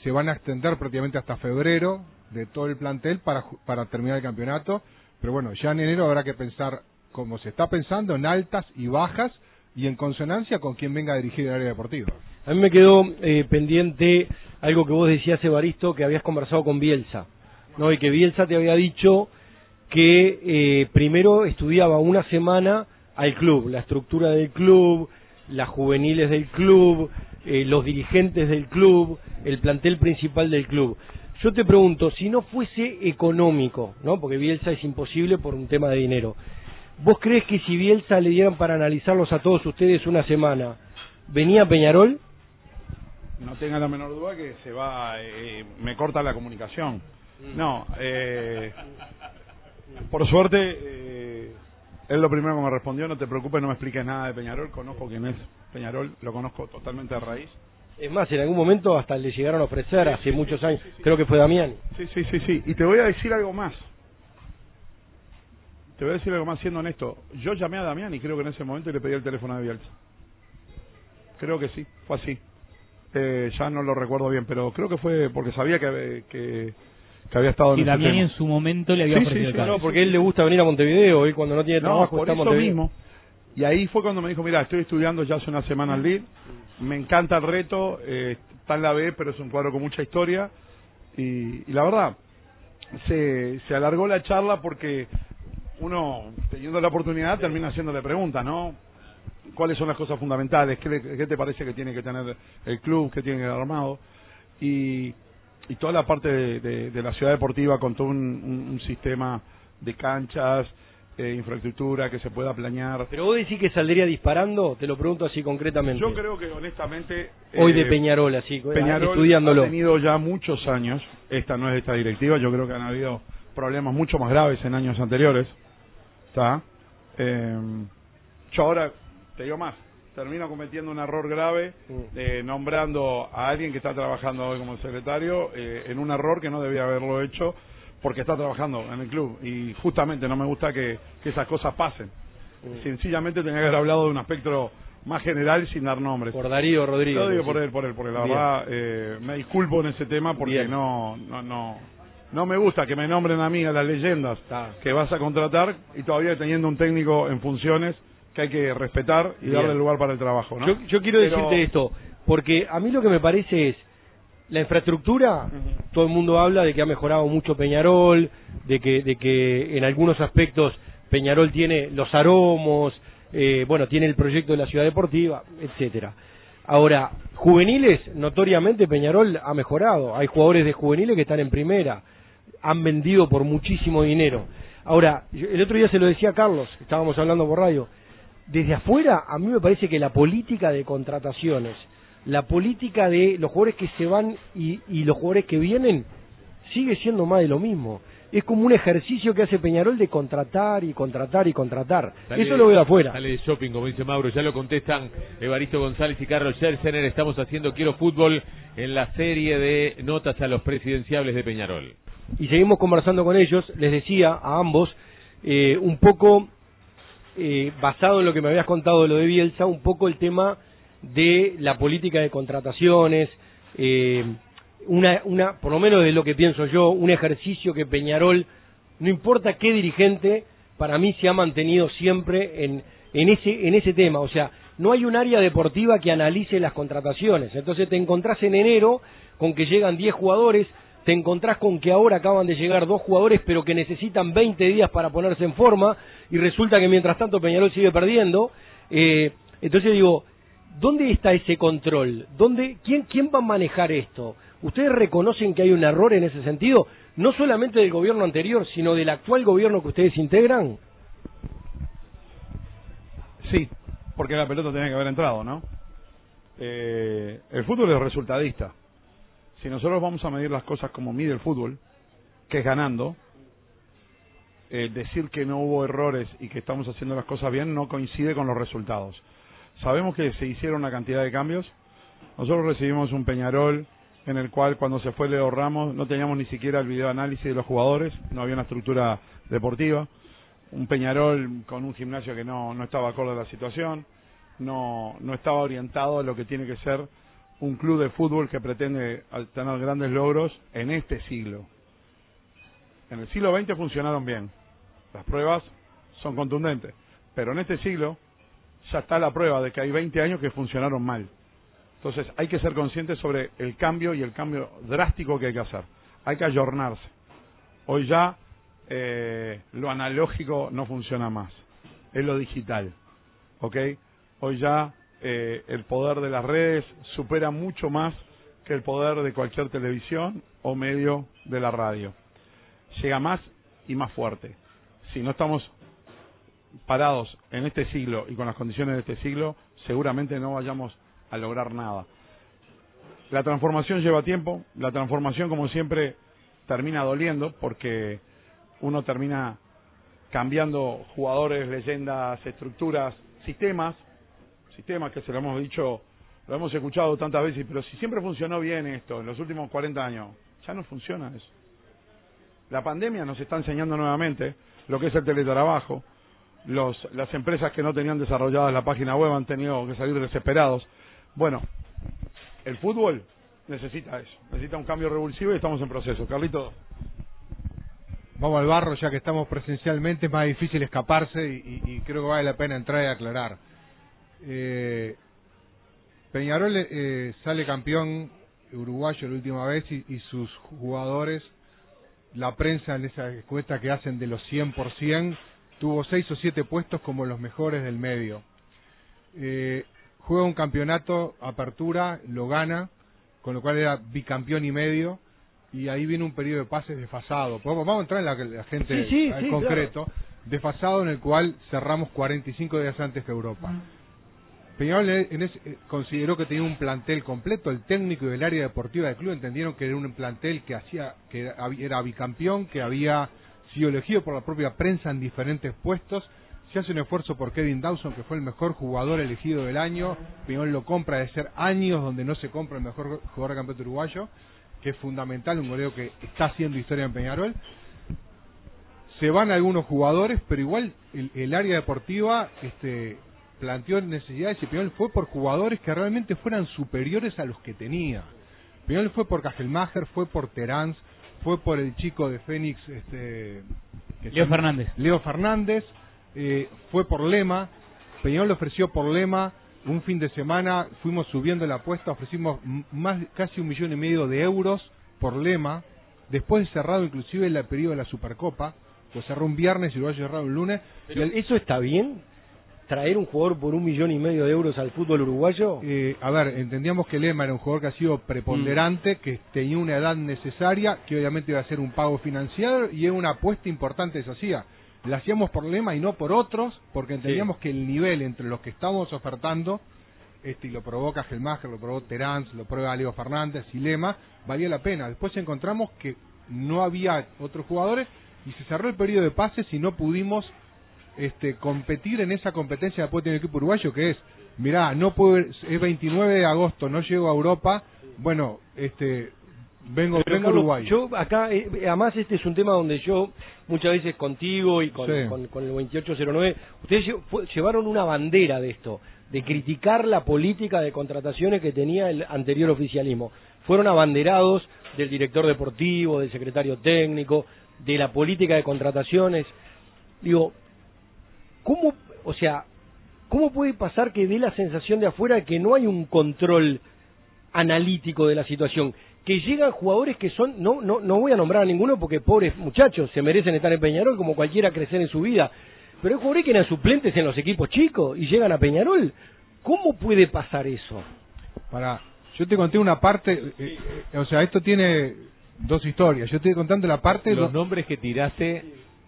se van a extender prácticamente hasta febrero de todo el plantel para terminar el campeonato. Pero bueno, ya en enero habrá que pensar, como se está pensando, en altas y bajas, y en consonancia con quien venga a dirigir el área deportiva. A mí me quedó pendiente algo que vos decías, Evaristo, que habías conversado con Bielsa, ¿no? Y que Bielsa te había dicho que primero estudiaba una semana al club, la estructura del club, las juveniles del club, los dirigentes del club, el plantel principal del club. Yo te pregunto, si no fuese económico, ¿no? Porque Bielsa es imposible por un tema de dinero, ¿vos crees que si Bielsa le dieran para analizarlos a todos ustedes una semana, venía Peñarol? No tenga la menor duda que se va, me corta la comunicación. No, Por suerte, él lo primero que me respondió: no te preocupes, no me expliques nada de Peñarol, conozco quién es Peñarol, lo conozco totalmente de raíz. Es más, en algún momento hasta le llegaron a ofrecer, hace muchos años, creo que fue Damián. Sí. Y te voy a decir algo más. Siendo honesto. Yo llamé a Damián y creo que en ese momento le pedí el teléfono de Bielsa. Creo que sí, fue así. Ya no lo recuerdo bien, pero creo que fue porque sabía que había estado en ese Damián tema. En su momento le había ofrecido el caso. No, porque él le gusta venir a Montevideo y cuando no tiene trabajo por está en eso Montevideo. mismo. Y ahí fue cuando me dijo: mira, estoy estudiando ya hace una semana el LID, me encanta el reto, está en la B, pero es un cuadro con mucha historia. Y la verdad, se alargó la charla porque uno, teniendo la oportunidad, termina haciéndole preguntas, ¿no? ¿Cuáles son las cosas fundamentales? ¿Qué te parece que tiene que tener el club? ¿Qué tiene que estar armado? Y toda la parte de la ciudad deportiva con todo un sistema de canchas, infraestructura que se pueda planear. Pero vos decís que saldría disparando, te lo pregunto así concretamente. Yo creo que honestamente hoy de Peñarol, así Peñarol estudiándolo, ha tenido ya muchos años, esta no es de esta directiva, yo creo que han habido problemas mucho más graves en años anteriores. ¿Está? Yo ahora te digo más, termino cometiendo un error grave nombrando a alguien que está trabajando hoy como secretario en un error que no debía haberlo hecho porque está trabajando en el club y justamente no me gusta que esas cosas pasen. Sencillamente tenía que haber hablado de un aspecto más general sin dar nombres. Por Darío Rodríguez. Lo digo por él, porque la verdad me disculpo en ese tema porque no me gusta que me nombren a mí, a las leyendas que vas a contratar y todavía teniendo un técnico en funciones que hay que respetar y darle lugar para el trabajo, ¿no? Yo quiero decirte esto, porque a mí lo que me parece es la infraestructura. Todo el mundo habla de que ha mejorado mucho Peñarol, de que en algunos aspectos Peñarol tiene los aromos, tiene el proyecto de la ciudad deportiva, etcétera. Ahora, juveniles, notoriamente Peñarol ha mejorado. Hay jugadores de juveniles que están en primera, han vendido por muchísimo dinero. Ahora, el otro día se lo decía a Carlos, estábamos hablando por radio, desde afuera a mí me parece que la política de contrataciones, la política de los jugadores que se van y los jugadores que vienen, sigue siendo más de lo mismo. Es como un ejercicio que hace Peñarol de contratar y contratar y contratar. Eso lo veo afuera. Sale de shopping, como dice Mauro, ya lo contestan Evaristo González y Carlos Scherzener. Estamos haciendo Quiero Fútbol en la serie de notas a los presidenciables de Peñarol. Y seguimos conversando con ellos, les decía a ambos, un poco basado en lo que me habías contado de lo de Bielsa, un poco el tema de la política de contrataciones, por lo menos de lo que pienso yo, un ejercicio que Peñarol, no importa qué dirigente, para mí se ha mantenido siempre en ese tema. O sea, no hay un área deportiva que analice las contrataciones. Entonces te encontrás en enero con que llegan 10 jugadores, te encontrás con que ahora acaban de llegar 2 jugadores pero que necesitan 20 días para ponerse en forma y resulta que mientras tanto Peñarol sigue perdiendo. Entonces digo, ¿dónde está ese control? ¿Quién va a manejar esto? ¿Ustedes reconocen que hay un error en ese sentido? No solamente del gobierno anterior, sino del actual gobierno que ustedes integran. Sí, porque la pelota tenía que haber entrado, ¿no? El fútbol es resultadista. Si nosotros vamos a medir las cosas como mide el fútbol, que es ganando, decir que no hubo errores y que estamos haciendo las cosas bien no coincide con los resultados. Sabemos que se hicieron una cantidad de cambios. Nosotros recibimos un Peñarol en el cual cuando se fue Leo Ramos no teníamos ni siquiera el video análisis de los jugadores, no había una estructura deportiva. Un Peñarol con un gimnasio que no estaba acorde a la situación, no estaba orientado a lo que tiene que ser un club de fútbol que pretende tener grandes logros en este siglo. En el siglo XX funcionaron bien, las pruebas son contundentes, pero en este siglo ya está la prueba de que hay 20 años que funcionaron mal. Entonces hay que ser conscientes sobre el cambio y el cambio drástico que hay que hacer. Hay que ayornarse. Hoy ya lo analógico no funciona más, es lo digital, ¿ok? Hoy ya el poder de las redes supera mucho más que el poder de cualquier televisión o medio de la radio. Llega más y más fuerte. Si no estamos parados en este siglo y con las condiciones de este siglo, seguramente no vayamos a lograr nada. La transformación lleva tiempo, la transformación como siempre termina doliendo porque uno termina cambiando jugadores, leyendas, estructuras, sistemas que se lo hemos dicho, lo hemos escuchado tantas veces, pero si siempre funcionó bien esto en los últimos 40 años, ya no funciona eso. La pandemia nos está enseñando nuevamente lo que es el teletrabajo. Las empresas que no tenían desarrolladas la página web han tenido que salir desesperados. Bueno, el fútbol necesita eso, necesita un cambio revulsivo y estamos en proceso. Carlito. Vamos al barro, ya que estamos presencialmente, es más difícil escaparse y creo que vale la pena entrar y aclarar. Peñarol sale campeón uruguayo la última vez y sus jugadores, la prensa en esa encuesta que hacen de los 100%, tuvo 6 o 7 puestos como los mejores del medio. Juega un campeonato, apertura, lo gana, con lo cual era bicampeón y medio, y ahí viene un periodo de pases desfasado. Vamos a entrar en la gente en concreto, claro. Desfasado en el cual cerramos 45 días antes que Europa. Peñarol consideró que tenía un plantel completo, el técnico y el área deportiva del club entendieron que era un plantel que era bicampeón, que había sido elegido por la propia prensa en diferentes puestos. Se hace un esfuerzo por Kevin Dawson, que fue el mejor jugador elegido del año. Peñarol lo compra de ser años donde no se compra el mejor jugador de campeonato uruguayo, que es fundamental, un goleo que está haciendo historia en Peñarol. Se van algunos jugadores, pero igual el área deportiva planteó necesidades y Peñarol fue por jugadores que realmente fueran superiores a los que tenía. Peñarol fue por Cajelmacher, fue por Terán, fue por el chico de Fénix, Leo Fernández, fue por Lema. Peñarol le ofreció por Lema un fin de semana, fuimos subiendo la apuesta, ofrecimos casi 1,5 millones de euros por Lema, después de cerrado inclusive el periodo de la Supercopa, pues cerró un viernes y Uruguayo cerrado un lunes. Pero ¿eso está bien? ¿Traer un jugador por 1,5 millones de euros al fútbol uruguayo? A ver, entendíamos que Lema era un jugador que ha sido preponderante, que tenía una edad necesaria, que obviamente iba a ser un pago financiero y era una apuesta importante que se hacía. La hacíamos por Lema y no por otros, porque entendíamos que el nivel entre los que estábamos ofertando, y lo probó Cajelmacher, lo probó Terán, lo prueba Leo Fernández y Lema, valía la pena. Después encontramos que no había otros jugadores y se cerró el periodo de pases y no pudimos competir en esa competencia de apuesta en el equipo uruguayo, que es, mirá, no puedo, es 29 de agosto, no llego a Europa, bueno, vengo a Uruguay. Yo acá, además este es un tema donde yo, muchas veces contigo y con el 2809, ustedes llevaron una bandera de esto, de criticar la política de contrataciones que tenía el anterior oficialismo. Fueron abanderados del director deportivo, del secretario técnico, de la política de contrataciones. Digo, ¿cómo puede pasar que dé la sensación de afuera que no hay un control analítico de la situación? Que llegan jugadores que son, no voy a nombrar a ninguno porque pobres muchachos, se merecen estar en Peñarol como cualquiera crecer en su vida, pero hay jugadores que eran suplentes en los equipos chicos y llegan a Peñarol. ¿Cómo puede pasar eso? Yo te conté una parte, esto tiene dos historias. Yo estoy contando la parte... Los nombres que tiraste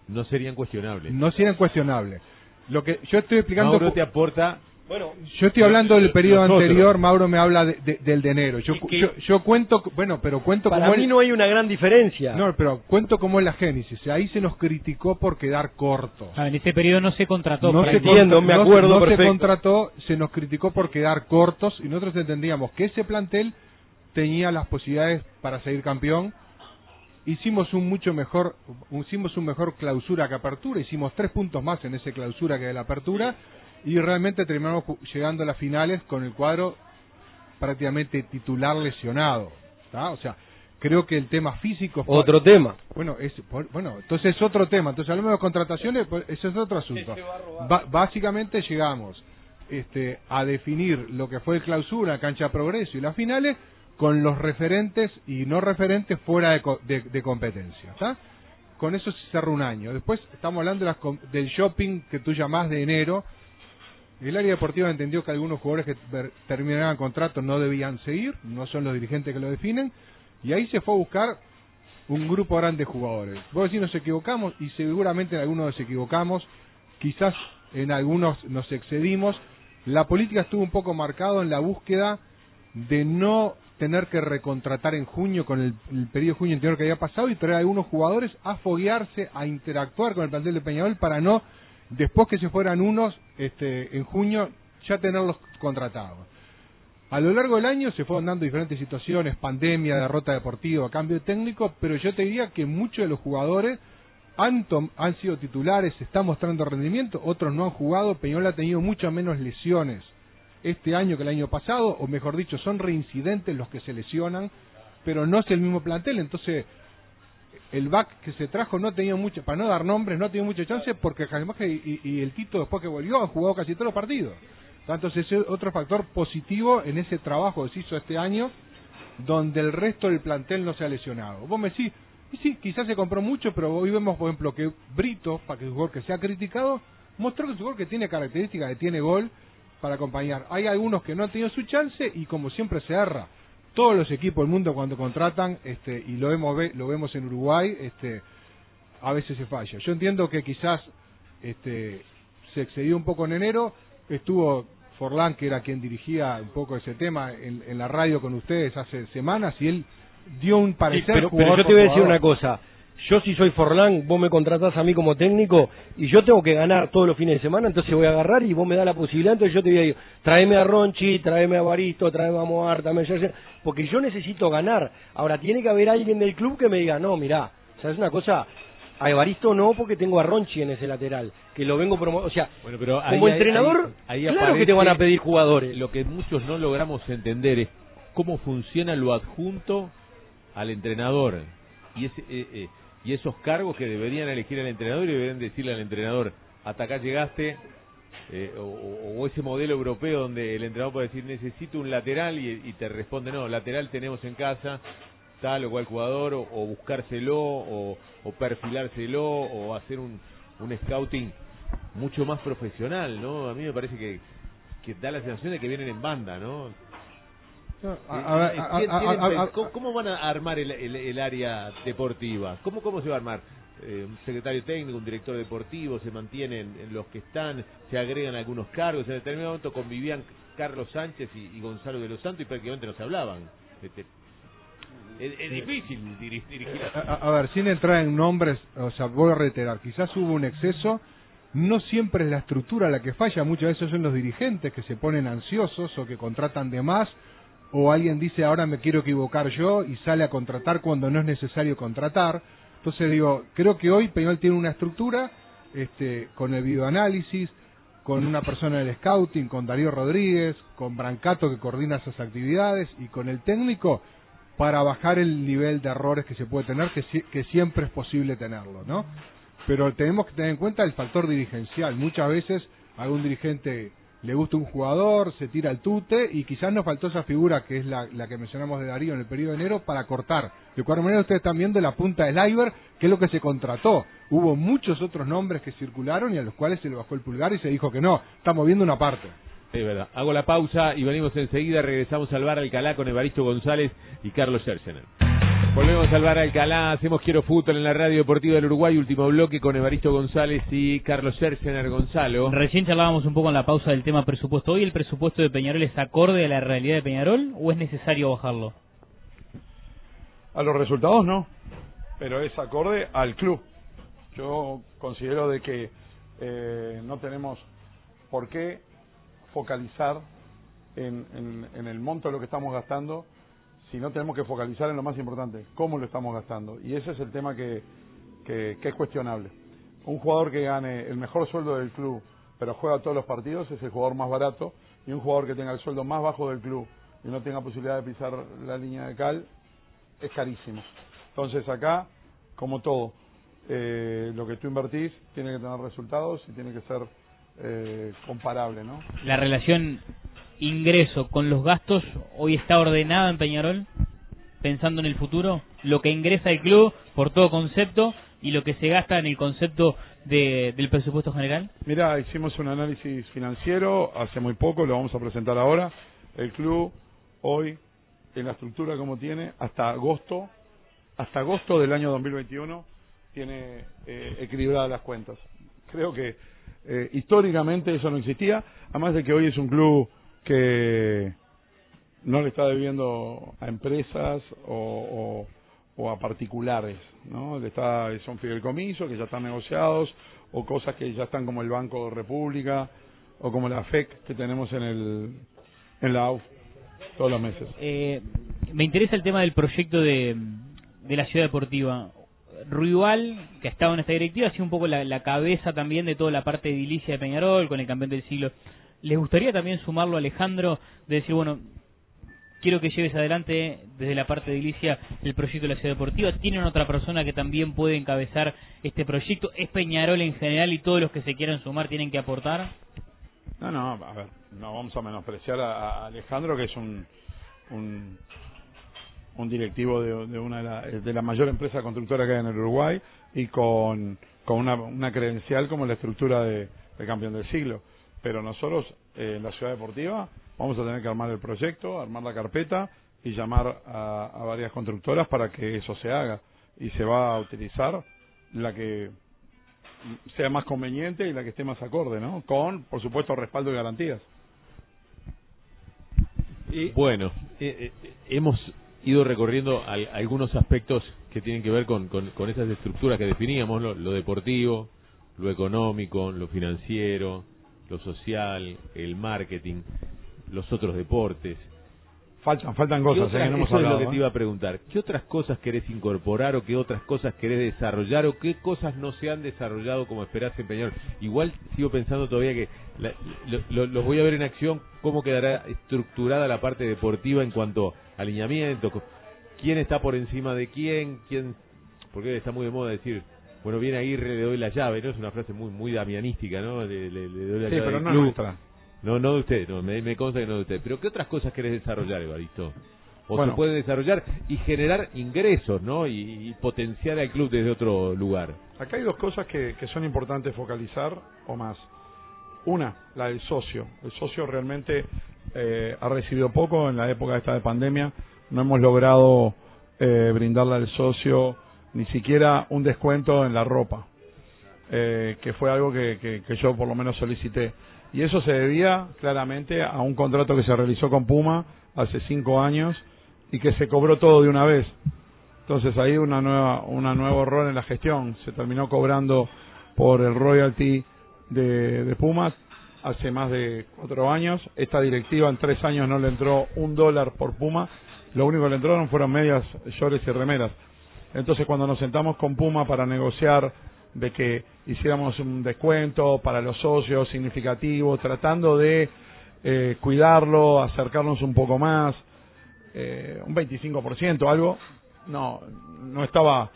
no serían cuestionables. No serían cuestionables. Lo que yo estoy explicando... Mauro te aporta... Bueno, yo estoy hablando del periodo anterior, Mauro me habla del de enero. Yo cuento, pero cuento para cómo... mí no hay una gran diferencia. No, pero cuento cómo es la génesis. Ahí se nos criticó por quedar cortos. En ese periodo no se contrató. No se contrató, se nos criticó por quedar cortos y nosotros entendíamos que ese plantel tenía las posibilidades para seguir campeón. Hicimos un mejor clausura que apertura, hicimos 3 puntos más en ese clausura que de la apertura y realmente terminamos llegando a las finales con el cuadro prácticamente titular lesionado, ¿tá? O sea, creo que el tema físico... Otro tema. Bueno, entonces es otro tema. Entonces hablamos de contrataciones, pues ese es otro asunto. Básicamente llegamos a definir lo que fue el clausura, cancha de progreso y las finales con los referentes y no referentes fuera de competencia, ¿tá? Con eso se cerró un año. Después estamos hablando del shopping que tú llamás de enero. El área deportiva entendió que algunos jugadores que terminaban contrato no debían seguir, no son los dirigentes que lo definen, y ahí se fue a buscar un grupo grande de jugadores. Vos decís nos equivocamos, y seguramente en algunos nos equivocamos, quizás en algunos nos excedimos. La política estuvo un poco marcado en la búsqueda de no tener que recontratar en junio con el periodo de junio anterior que había pasado y traer a algunos jugadores a foguearse, a interactuar con el plantel de Peñarol para no, después que se fueran unos en junio, ya tenerlos contratados. A lo largo del año se fueron dando diferentes situaciones, pandemia, derrota deportiva, cambio de técnico, pero yo te diría que muchos de los jugadores han sido titulares, se está mostrando rendimiento, otros no han jugado. Peñarol ha tenido muchas menos lesiones este año que el año pasado, o mejor dicho, son reincidentes los que se lesionan, pero no es el mismo plantel. Entonces el back que se trajo no tenía mucho, para no dar nombres, no tenía mucha chance, porque además y el Tito después que volvió han jugado casi todos los partidos. Entonces ese es otro factor positivo en ese trabajo que se hizo este año, donde el resto del plantel no se ha lesionado. Vos me decís, y sí, quizás se compró mucho, pero hoy vemos, por ejemplo, que Brito, para que es un jugador que se ha criticado, mostró que es un jugador que tiene características, que tiene gol para acompañar. Hay algunos que no han tenido su chance y como siempre se erra. Todos los equipos del mundo cuando contratan, y lo vemos en Uruguay, a veces se falla. Yo entiendo que quizás se excedió un poco en enero, estuvo Forlán, que era quien dirigía un poco ese tema en la radio con ustedes hace semanas, y él dio un parecer. Sí, pero yo te voy a decir una cosa. Yo si soy Forlán, vos me contratás a mí como técnico y yo tengo que ganar todos los fines de semana, entonces voy a agarrar y vos me das la posibilidad, entonces yo te voy a decir, tráeme a Ronchi, tráeme a Baristo, tráeme a Moar, tráeme a... porque yo necesito ganar. Ahora, tiene que haber alguien del club que me diga, no, mirá, ¿sabes una cosa? A Evaristo no, porque tengo a Ronchi en ese lateral, que lo vengo promoviendo. O sea, bueno, pero como entrenador, ahí claro que te van a pedir jugadores. Lo que muchos no logramos entender es cómo funciona lo adjunto al entrenador. Y esos cargos que deberían elegir al entrenador y deberían decirle al entrenador, hasta acá llegaste, o ese modelo europeo donde el entrenador puede decir, necesito un lateral, y te responde, no, lateral tenemos en casa, tal o cual jugador, o buscárselo, o perfilárselo, o hacer un scouting mucho más profesional, ¿no? A mí me parece que da la sensación de que vienen en banda, ¿no? ¿Cómo van a armar el área deportiva? ¿Cómo se va a armar? Un secretario técnico, un director deportivo, se mantienen en los que están, se agregan algunos cargos. En determinado momento convivían Carlos Sánchez y Gonzalo de los Santos y prácticamente no se hablaban. Es difícil dirigir. A ver, sin entrar en nombres, o sea, voy a reiterar, quizás hubo un exceso. No siempre es la estructura la que falla, muchas veces son los dirigentes que se ponen ansiosos o que contratan de más, o alguien dice ahora me quiero equivocar yo y sale a contratar cuando no es necesario contratar. Entonces digo, creo que hoy Peñarol tiene una estructura con el videoanálisis, con una persona del scouting, con Darío Rodríguez, con Brancato que coordina esas actividades y con el técnico para bajar el nivel de errores que se puede tener, que siempre es posible tenerlo, ¿no? Pero tenemos que tener en cuenta el factor dirigencial. Muchas veces a algún dirigente le gusta un jugador, se tira el tute y quizás nos faltó esa figura que es la que mencionamos de Darío en el periodo de enero para cortar. De cualquier manera ustedes están viendo la punta del iceberg, que es lo que se contrató. Hubo muchos otros nombres que circularon y a los cuales se le bajó el pulgar y se dijo que no, estamos viendo una parte. Es verdad. Hago la pausa y venimos enseguida, regresamos al Bar Alcalá con Evaristo González y Carlos Scherzener. Volvemos al Bar Alcalá, hacemos Quiero Fútbol en la Radio Deportiva del Uruguay, último bloque con Evaristo González y Carlos Scherzener. Gonzalo. Recién charlábamos un poco en la pausa del tema presupuesto. ¿Hoy el presupuesto de Peñarol es acorde a la realidad de Peñarol o es necesario bajarlo? A los resultados no, pero es acorde al club. Yo considero de que no tenemos por qué focalizar en el monto de lo que estamos gastando, si no tenemos que focalizar en lo más importante, cómo lo estamos gastando. Y ese es el tema que es cuestionable. Un jugador que gane el mejor sueldo del club, pero juega todos los partidos, es el jugador más barato, y un jugador que tenga el sueldo más bajo del club y no tenga posibilidad de pisar la línea de cal, es carísimo. Entonces acá, como todo, lo que tú invertís tiene que tener resultados y tiene que ser comparable, ¿no? La relación ingreso con los gastos hoy está ordenada en Peñarol, pensando en el futuro, lo que ingresa el club por todo concepto y lo que se gasta en el concepto del presupuesto general. Mira, hicimos un análisis financiero hace muy poco, lo vamos a presentar ahora. El club hoy, en la estructura como tiene, hasta agosto del año 2021 tiene equilibradas las cuentas. Creo que históricamente eso no existía, además de que hoy es un club que no le está debiendo a empresas o a particulares, ¿no? Son fideicomisos que ya están negociados, o cosas que ya están como el Banco de República o como la FEC que tenemos en la AUF todos los meses. Me interesa el tema del proyecto de la ciudad deportiva. Ruibal, que ha estado en esta directiva, ha sido un poco la cabeza también de toda la parte edilicia de Peñarol, con el campeón del siglo. ¿Les gustaría también sumarlo a Alejandro, de decir, bueno, quiero que lleves adelante desde la parte edilicia el proyecto de la ciudad deportiva? ¿Tienen otra persona que también puede encabezar este proyecto? ¿Es Peñarol en general y todos los que se quieran sumar tienen que aportar? No, a ver, no vamos a menospreciar a Alejandro, que es un directivo de la mayor empresa constructora que hay en el Uruguay, y con una credencial como la estructura de campeón del siglo. Pero nosotros, en la ciudad deportiva, vamos a tener que armar el proyecto, armar la carpeta y llamar a varias constructoras para que eso se haga. Y se va a utilizar la que sea más conveniente y la que esté más acorde, ¿no? Con, por supuesto, respaldo y garantías. Bueno, hemos ido recorriendo algunos aspectos que tienen que ver con esas estructuras que definíamos, lo deportivo, lo económico, lo financiero, lo social, el marketing, los otros deportes. Faltan cosas, no hemos eso hablado, es lo que te iba a preguntar. ¿Qué otras cosas querés incorporar o qué otras cosas querés desarrollar o qué cosas no se han desarrollado como esperás en Peñarol? Igual sigo pensando todavía que los voy a ver en acción, cómo quedará estructurada la parte deportiva en cuanto a alineamiento, quién está por encima de quién, porque está muy de moda decir, bueno, viene Aguirre, le doy la llave, ¿no? Es una frase muy damianística, ¿no? Le doy la llave pero del no club. nuestra. No de usted, me consta que no de usted. Pero ¿qué otras cosas querés desarrollar, Evaristo? Bueno, se puede desarrollar y generar ingresos, ¿no? Y potenciar al club desde otro lugar. Acá hay dos cosas que son importantes focalizar, o más. Una, la del socio. El socio realmente ha recibido poco en la época esta de pandemia. No hemos logrado brindarle al socio ni siquiera un descuento en la ropa, que fue algo que yo por lo menos solicité. Y eso se debía claramente a un contrato que se realizó con Puma hace 5 años y que se cobró todo de una vez. Entonces ahí un nuevo error en la gestión. Se terminó cobrando por el royalty de Puma hace más de 4 años. Esta directiva en 3 años no le entró $1 por Puma. Lo único que le entraron fueron medias, shorts y remeras. Entonces cuando nos sentamos con Puma para negociar de que hiciéramos un descuento para los socios significativo, tratando de cuidarlo, acercarnos un poco más, un 25%, algo, no estaba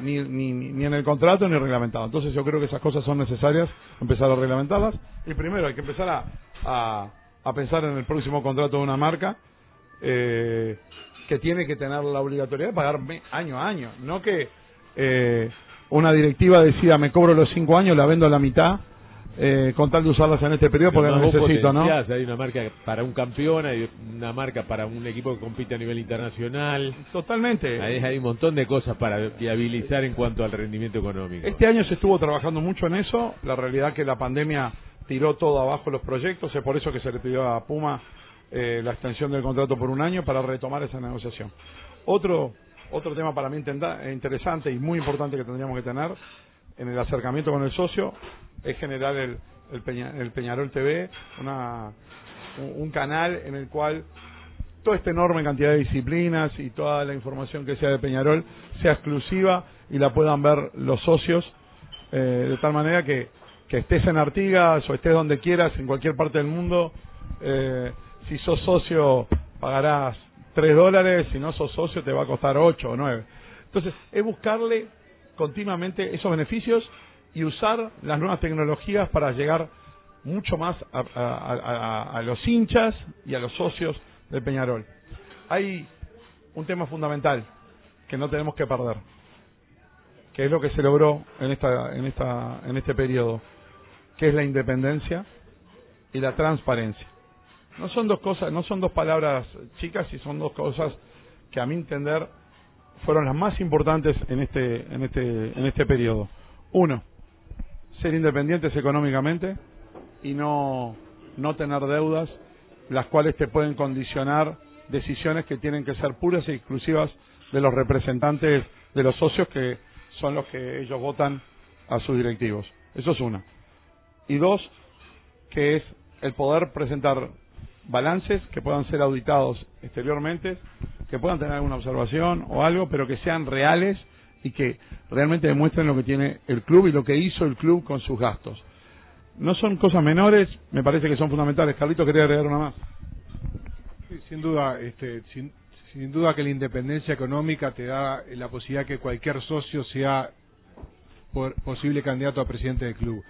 ni en el contrato ni reglamentado. Entonces yo creo que esas cosas son necesarias, empezar a reglamentarlas, y primero hay que empezar a pensar en el próximo contrato de una marca que tiene que tener la obligatoriedad de pagarme año a año, no que una directiva decida, me cobro los 5 años, la vendo a la mitad, con tal de usarlas en este periodo porque no necesito, ¿no? Hay una marca para un campeón, hay una marca para un equipo que compite a nivel internacional. Totalmente. Hay un montón de cosas para viabilizar en cuanto al rendimiento económico. Este año se estuvo trabajando mucho en eso. La realidad es que la pandemia tiró todo abajo los proyectos, es por eso que se le pidió a Puma la extensión del contrato por 1 año para retomar esa negociación. Otro tema para mí interesante y muy importante que tendríamos que tener en el acercamiento con el socio es generar el Peñarol TV, un canal en el cual toda esta enorme cantidad de disciplinas y toda la información que sea de Peñarol sea exclusiva y la puedan ver los socios, de tal manera que estés en Artigas o estés donde quieras, en cualquier parte del mundo, si sos socio pagarás $3, si no sos socio te va a costar 8 o 9. Entonces, es buscarle continuamente esos beneficios y usar las nuevas tecnologías para llegar mucho más a los hinchas y a los socios de Peñarol. Hay un tema fundamental que no tenemos que perder, que es lo que se logró en este periodo, que es la independencia y la transparencia. No son dos cosas, no son dos palabras chicas, y son dos cosas que a mi entender fueron las más importantes en este periodo. Uno, ser independientes económicamente y no tener deudas. las cuales te pueden condicionar decisiones que tienen que ser puras e exclusivas de los representantes de los socios, que son los que ellos votan a sus directivos. Eso es una. Y dos, que es el poder presentar balances que puedan ser auditados exteriormente, que puedan tener alguna observación o algo, pero que sean reales y que realmente demuestren lo que tiene el club y lo que hizo el club con sus gastos. No son cosas menores, me parece que son fundamentales. Carlito, quería agregar una más. Sí, sin duda, sin duda que la independencia económica te da la posibilidad que cualquier socio sea posible candidato a presidente del club.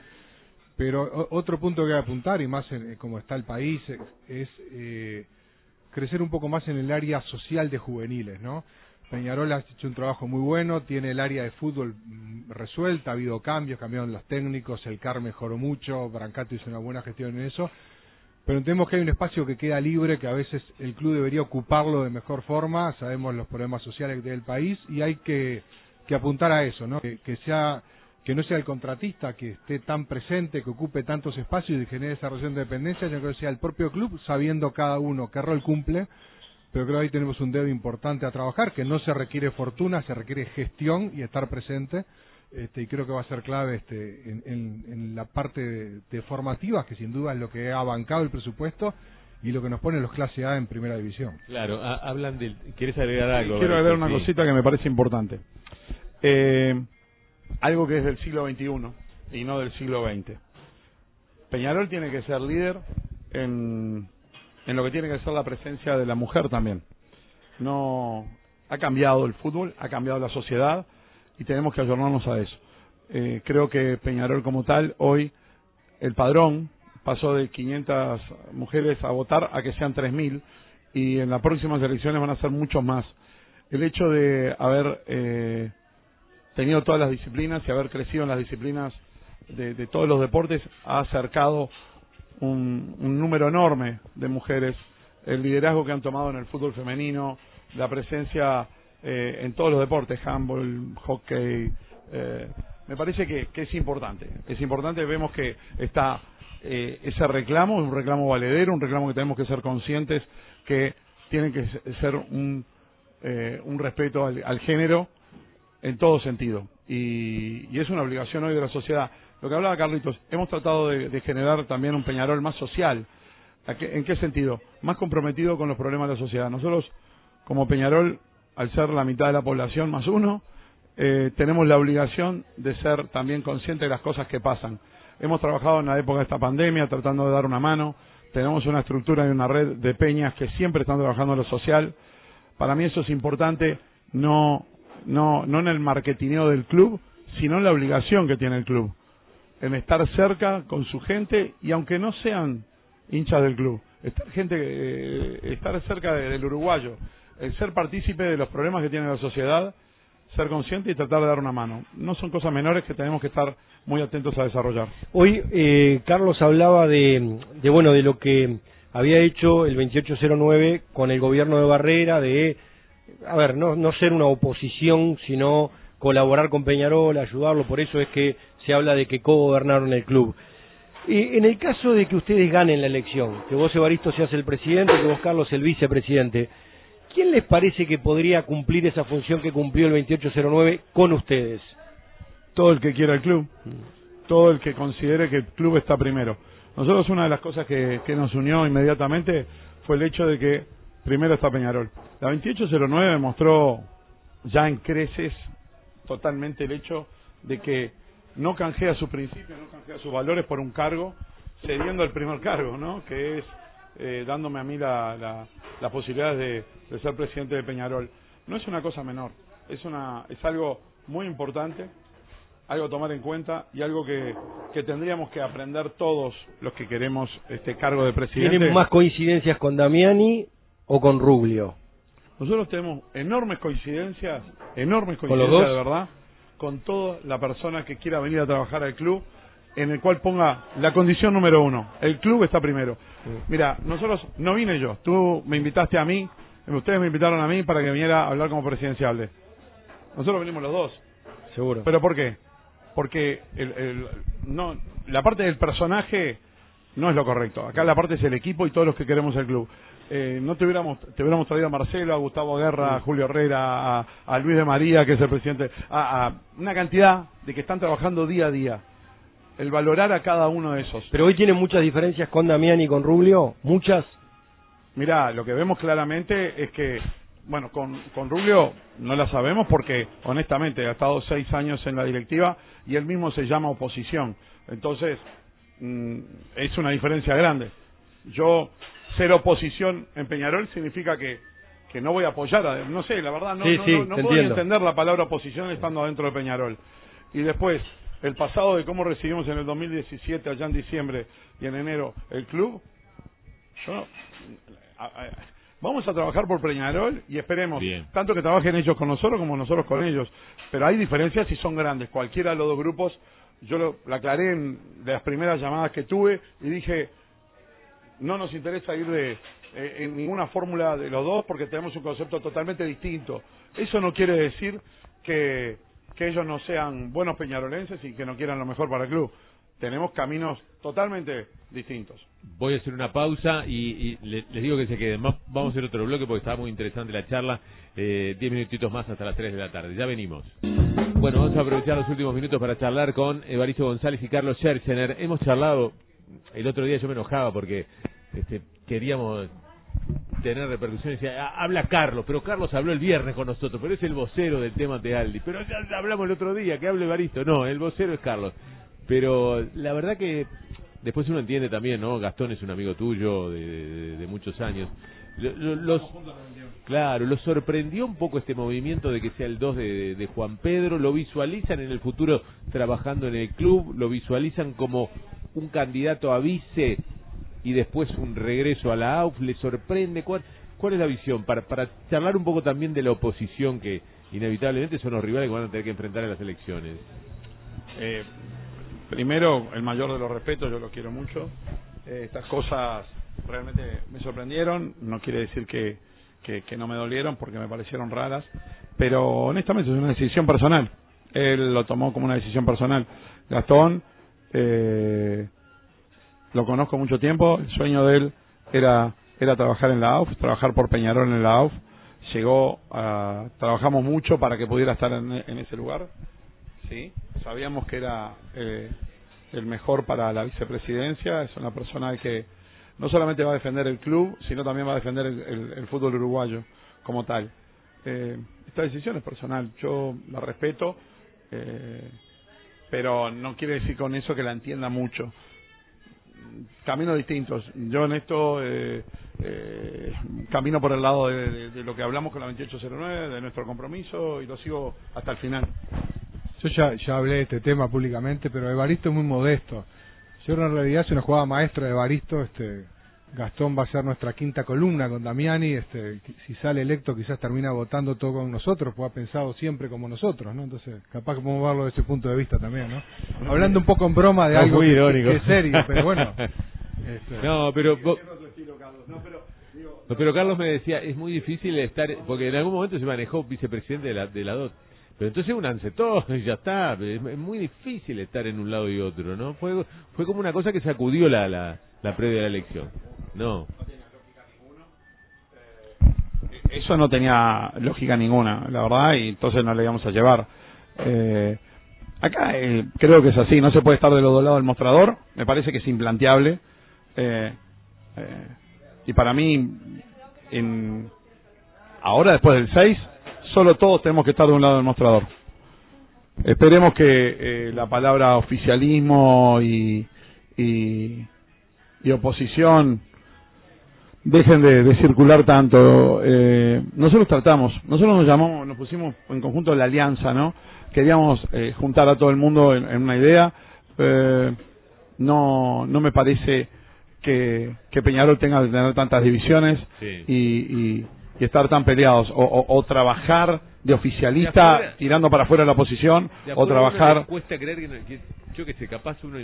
Pero otro punto que hay que apuntar, y más como está el país, es crecer un poco más en el área social de juveniles, ¿no? Peñarol ha hecho un trabajo muy bueno, tiene el área de fútbol resuelta, ha habido cambios, cambiaron los técnicos, el CAR mejoró mucho, Brancato hizo una buena gestión en eso, pero entendemos que hay un espacio que queda libre, que a veces el club debería ocuparlo de mejor forma. Sabemos los problemas sociales del país y hay que apuntar a eso, ¿no? Que no sea el contratista que esté tan presente, que ocupe tantos espacios y genere esa relación de dependencia, sino que sea el propio club, sabiendo cada uno qué rol cumple. Pero creo que ahí tenemos un dedo importante a trabajar, que no se requiere fortuna, se requiere gestión y estar presente, y creo que va a ser clave en la parte de formativas, que sin duda es lo que ha bancado el presupuesto y lo que nos pone los clase A en primera división. Claro, hablan del... ¿Quieres agregar algo? Quiero agregar una cosita que me parece importante. Algo que es del siglo XXI y no del siglo XX. Peñarol tiene que ser líder en lo que tiene que ser la presencia de la mujer también. No ha cambiado el fútbol, ha cambiado la sociedad y tenemos que ayornarnos a eso. Creo que Peñarol como tal, hoy el padrón pasó de 500 mujeres a votar a que sean 3.000 y en las próximas elecciones van a ser muchos más. El hecho de haber tenido todas las disciplinas y haber crecido en las disciplinas de todos los deportes ha acercado un número enorme de mujeres, el liderazgo que han tomado en el fútbol femenino, la presencia en todos los deportes, handball, hockey, me parece que es importante. Es importante, vemos que está ese reclamo, un reclamo valedero, un reclamo que tenemos que ser conscientes que tiene que ser un respeto al género en todo sentido. Y es una obligación hoy de la sociedad. Lo que hablaba Carlitos, hemos tratado de generar también un Peñarol más social. ¿En qué sentido? Más comprometido con los problemas de la sociedad. Nosotros, como Peñarol, al ser la mitad de la población más uno, tenemos la obligación de ser también conscientes de las cosas que pasan. Hemos trabajado en la época de esta pandemia tratando de dar una mano. Tenemos una estructura y una red de peñas que siempre están trabajando en lo social. Para mí eso es importante, no en el marketineo del club, sino en la obligación que tiene el club, en estar cerca con su gente, y aunque no sean hinchas del club, estar cerca del uruguayo, el ser partícipe de los problemas que tiene la sociedad, ser consciente y tratar de dar una mano. No son cosas menores que tenemos que estar muy atentos a desarrollar. Hoy Carlos hablaba de lo que había hecho el 2809 con el gobierno de Barrera, de no ser una oposición, sino colaborar con Peñarol, ayudarlo. Por eso es que se habla de que co-gobernaron el club. En el caso de que ustedes ganen la elección, que vos, Evaristo, seas el presidente, que vos, Carlos, el vicepresidente, ¿quién les parece que podría cumplir esa función que cumplió el 2809 con ustedes? Todo el que quiera el club, todo el que considere que el club está primero. Nosotros, una de las cosas que nos unió inmediatamente fue el hecho de que primero está Peñarol. La 2809 mostró ya en creces totalmente el hecho de que no canjea sus principios, no canjea sus valores por un cargo, cediendo el primer cargo, ¿no? Que es dándome a mí la posibilidad de ser presidente de Peñarol. No es una cosa menor, es algo muy importante, algo a tomar en cuenta y algo que tendríamos que aprender todos los que queremos este cargo de presidente. ¿Tienen más coincidencias con Damiani o con Ruglio? Nosotros tenemos enormes coincidencias de verdad, con toda la persona que quiera venir a trabajar al club, en el cual ponga la condición número uno: el club está primero. Mira, nosotros no vine yo, tú me invitaste a mí, ustedes me invitaron a mí para que viniera a hablar como presidenciable. Nosotros venimos los dos. Seguro. ¿Pero por qué? Porque la parte del personaje no es lo correcto. Acá la parte es el equipo y todos los que queremos el club. No te hubiéramos traído a Marcelo, a Gustavo Guerra, a Julio Herrera, a Luis de María, que es el presidente, a una cantidad de que están trabajando día a día. El valorar a cada uno de esos. Pero hoy tienen muchas diferencias con Damiani y con Rubio, muchas. Mirá, lo que vemos claramente es que, bueno, con Rubio no la sabemos porque, honestamente, ha estado 6 años en la directiva y él mismo se llama oposición. Entonces, es una diferencia grande. Yo, ser oposición en Peñarol significa que no voy a apoyar, no sé, la verdad, no puedo entender la palabra oposición estando adentro de Peñarol. Y después, el pasado de cómo recibimos en el 2017, allá en diciembre y en enero, el club, vamos a trabajar por Peñarol y esperemos tanto que trabajen ellos con nosotros como nosotros con ellos. Pero hay diferencias y son grandes. Cualquiera de los dos grupos, yo la aclaré de las primeras llamadas que tuve y dije, no nos interesa ir en ninguna fórmula de los dos porque tenemos un concepto totalmente distinto. Eso no quiere decir que ellos no sean buenos peñarolenses y que no quieran lo mejor para el club. Tenemos caminos totalmente distintos. Voy a hacer una pausa y les digo que se queden. Vamos a hacer otro bloque porque estaba muy interesante la charla. 10 minutitos más hasta las 3 de la tarde. Ya venimos. Bueno, vamos a aprovechar los últimos minutos para charlar con Evaristo González y Carlos Scherchener. Hemos charlado, el otro día yo me enojaba porque queríamos tener repercusiones. Habla Carlos, pero Carlos habló el viernes con nosotros, pero es el vocero del tema Tealdi. Pero ya hablamos el otro día, que hable Evaristo. No, el vocero es Carlos. Pero la verdad que después uno entiende también, ¿no? Gastón es un amigo tuyo de muchos años. Claro, lo sorprendió un poco este movimiento de que sea el 2 de Juan Pedro. Lo visualizan en el futuro trabajando en el club, lo visualizan como un candidato a vice y después un regreso a la AUF. ¿Le sorprende? ¿Cuál es la visión? Para charlar un poco también de la oposición que inevitablemente son los rivales que van a tener que enfrentar en las elecciones. Primero, el mayor de los respetos, yo lo quiero mucho. Estas cosas realmente me sorprendieron, no quiere decir que no me dolieron porque me parecieron raras, pero honestamente es una decisión personal. Él lo tomó como una decisión personal. Gastón, lo conozco mucho tiempo, el sueño de él era trabajar en la AUF, trabajar por Peñarol en la AUF. Trabajamos mucho para que pudiera estar en ese lugar. Sí, sabíamos que era el mejor para la vicepresidencia. Es una persona que no solamente va a defender el club, sino también va a defender el fútbol uruguayo como tal. Esta decisión es personal, yo la respeto, pero no quiere decir con eso que la entienda mucho. Caminos distintos. Yo en esto camino por el lado de lo que hablamos con la 2809, de nuestro compromiso, y lo sigo hasta el final. Yo ya hablé de este tema públicamente, pero Evaristo es muy modesto. Yo en realidad es una jugada maestra de Evaristo. Gastón va a ser nuestra quinta columna con Damiani. Si sale electo quizás termina votando todo con nosotros, pues ha pensado siempre como nosotros, ¿no? Entonces capaz que podemos verlo desde ese punto de vista también, ¿no? Hablando un poco en broma de algo que es serio, pero bueno. No, pero Carlos me decía, es muy difícil estar, porque en algún momento se manejó vicepresidente de la DOT. Pero entonces únanse todos y ya está. Es muy difícil estar en un lado y otro, ¿no? Fue como una cosa que sacudió la previa de la elección. No. Eso no tenía lógica ninguna, la verdad, y entonces no le íbamos a llevar. Acá creo que es así, no se puede estar del otro lado del mostrador, me parece que es implanteable. Y para mí, ahora después del 6, solo todos tenemos que estar de un lado del mostrador. Esperemos que la palabra oficialismo y oposición dejen de circular tanto. Nosotros nos pusimos en conjunto la alianza, ¿no? Queríamos juntar a todo el mundo en una idea. No me parece que Peñarol tenga que tener tantas divisiones y estar tan peleados, o trabajar de oficialista tirando para afuera la oposición, o trabajar... Me cuesta creer que yo que sé, capaz uno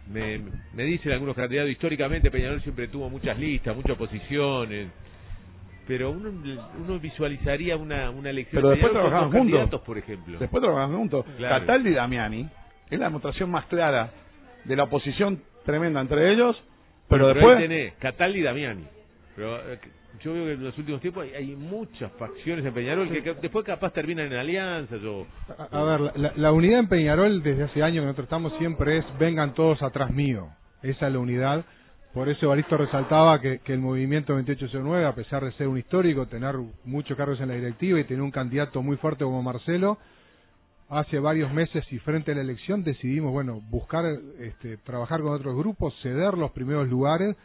me dicen algunos candidatos, históricamente Peñarol siempre tuvo muchas listas, muchas oposiciones, pero uno visualizaría una elección. Pero después trabajamos juntos, por ejemplo. Después trabajamos juntos. Claro. Cataldi y Damiani es la demostración más clara de la oposición tremenda entre ellos, pero después... ahí tenés Cataldi y Damiani. Pero yo veo que en los últimos tiempos hay muchas facciones en Peñarol que después capaz terminan en alianzas. A ver, la unidad en Peñarol desde hace años que nosotros estamos siempre es vengan todos atrás mío. Esa es la unidad. Por eso Evaristo resaltaba que el movimiento 2809, a pesar de ser un histórico, tener muchos cargos en la directiva y tener un candidato muy fuerte como Marcelo, hace varios meses y frente a la elección decidimos, bueno, buscar, trabajar con otros grupos, ceder los primeros lugares,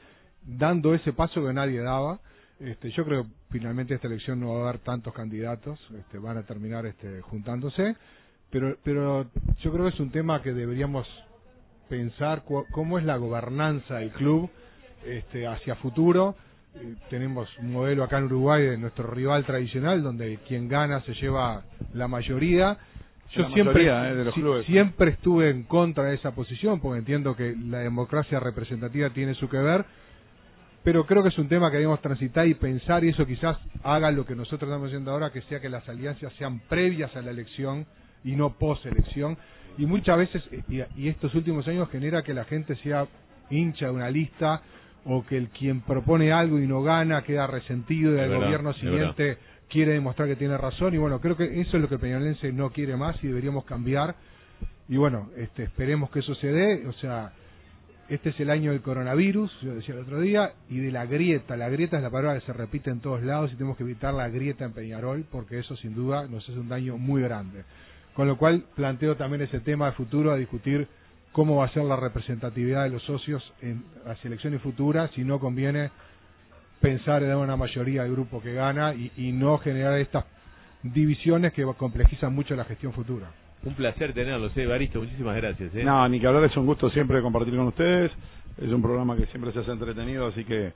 dando ese paso que nadie daba. Yo creo que finalmente esta elección no va a haber tantos candidatos, van a terminar juntándose, pero yo creo que es un tema que deberíamos pensar cómo es la gobernanza del club hacia futuro. Tenemos un modelo acá en Uruguay de nuestro rival tradicional, donde quien gana se lleva la mayoría. Yo siempre estuve en contra de esa posición, porque entiendo que la democracia representativa tiene su que ver, pero creo que es un tema que debemos transitar y pensar, y eso quizás haga lo que nosotros estamos haciendo ahora, que sea que las alianzas sean previas a la elección y no post-elección. Y muchas veces, y estos últimos años, genera que la gente sea hincha de una lista, o que quien propone algo y no gana queda resentido y el gobierno siguiente quiere demostrar que tiene razón. Y bueno, creo que eso es lo que el peñarolense no quiere más y deberíamos cambiar. Y bueno, esperemos que eso se dé. O sea, este es el año del coronavirus, yo decía el otro día, y de la grieta. La grieta es la palabra que se repite en todos lados y tenemos que evitar la grieta en Peñarol, porque eso sin duda nos hace un daño muy grande. Con lo cual planteo también ese tema de futuro a discutir cómo va a ser la representatividad de los socios en las elecciones futuras, si no conviene pensar en dar una mayoría al grupo que gana y no generar estas divisiones que complejizan mucho la gestión futura. Un placer tenerlos, Evaristo, muchísimas gracias. No, ni que hablar, es un gusto siempre compartir con ustedes, es un programa que siempre se hace entretenido, así que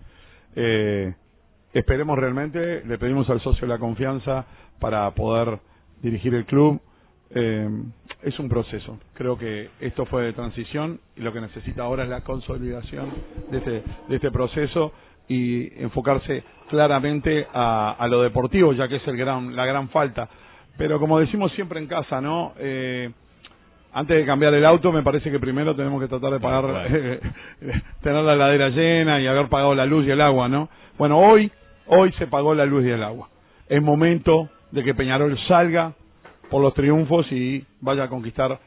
esperemos realmente, le pedimos al socio la confianza para poder dirigir el club. Es un proceso, creo que esto fue de transición y lo que necesita ahora es la consolidación de este proceso y enfocarse claramente a lo deportivo, ya que es la gran falta. Pero como decimos siempre en casa, ¿no? Antes de cambiar el auto, me parece que primero tenemos que tratar de pagar, tener la heladera llena y haber pagado la luz y el agua, ¿no? Bueno, hoy se pagó la luz y el agua. Es momento de que Peñarol salga por los triunfos y vaya a conquistar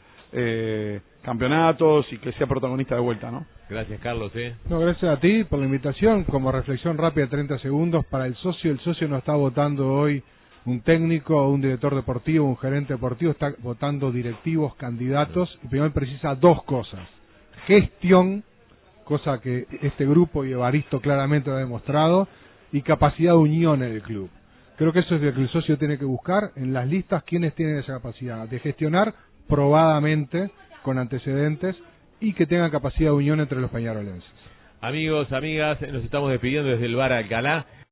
campeonatos y que sea protagonista de vuelta, ¿no? Gracias, Carlos. No, gracias a ti por la invitación. Como reflexión rápida, 30 segundos, para el socio no está votando hoy un técnico, un director deportivo, un gerente deportivo, está votando directivos, candidatos, y primero precisa dos cosas: gestión, cosa que este grupo y Evaristo claramente lo ha demostrado, y capacidad de unión en el club. Creo que eso es lo que el socio tiene que buscar en las listas, quienes tienen esa capacidad de gestionar probadamente, con antecedentes, y que tengan capacidad de unión entre los peñarolenses. Amigos, amigas, nos estamos despidiendo desde el Bar Alcalá.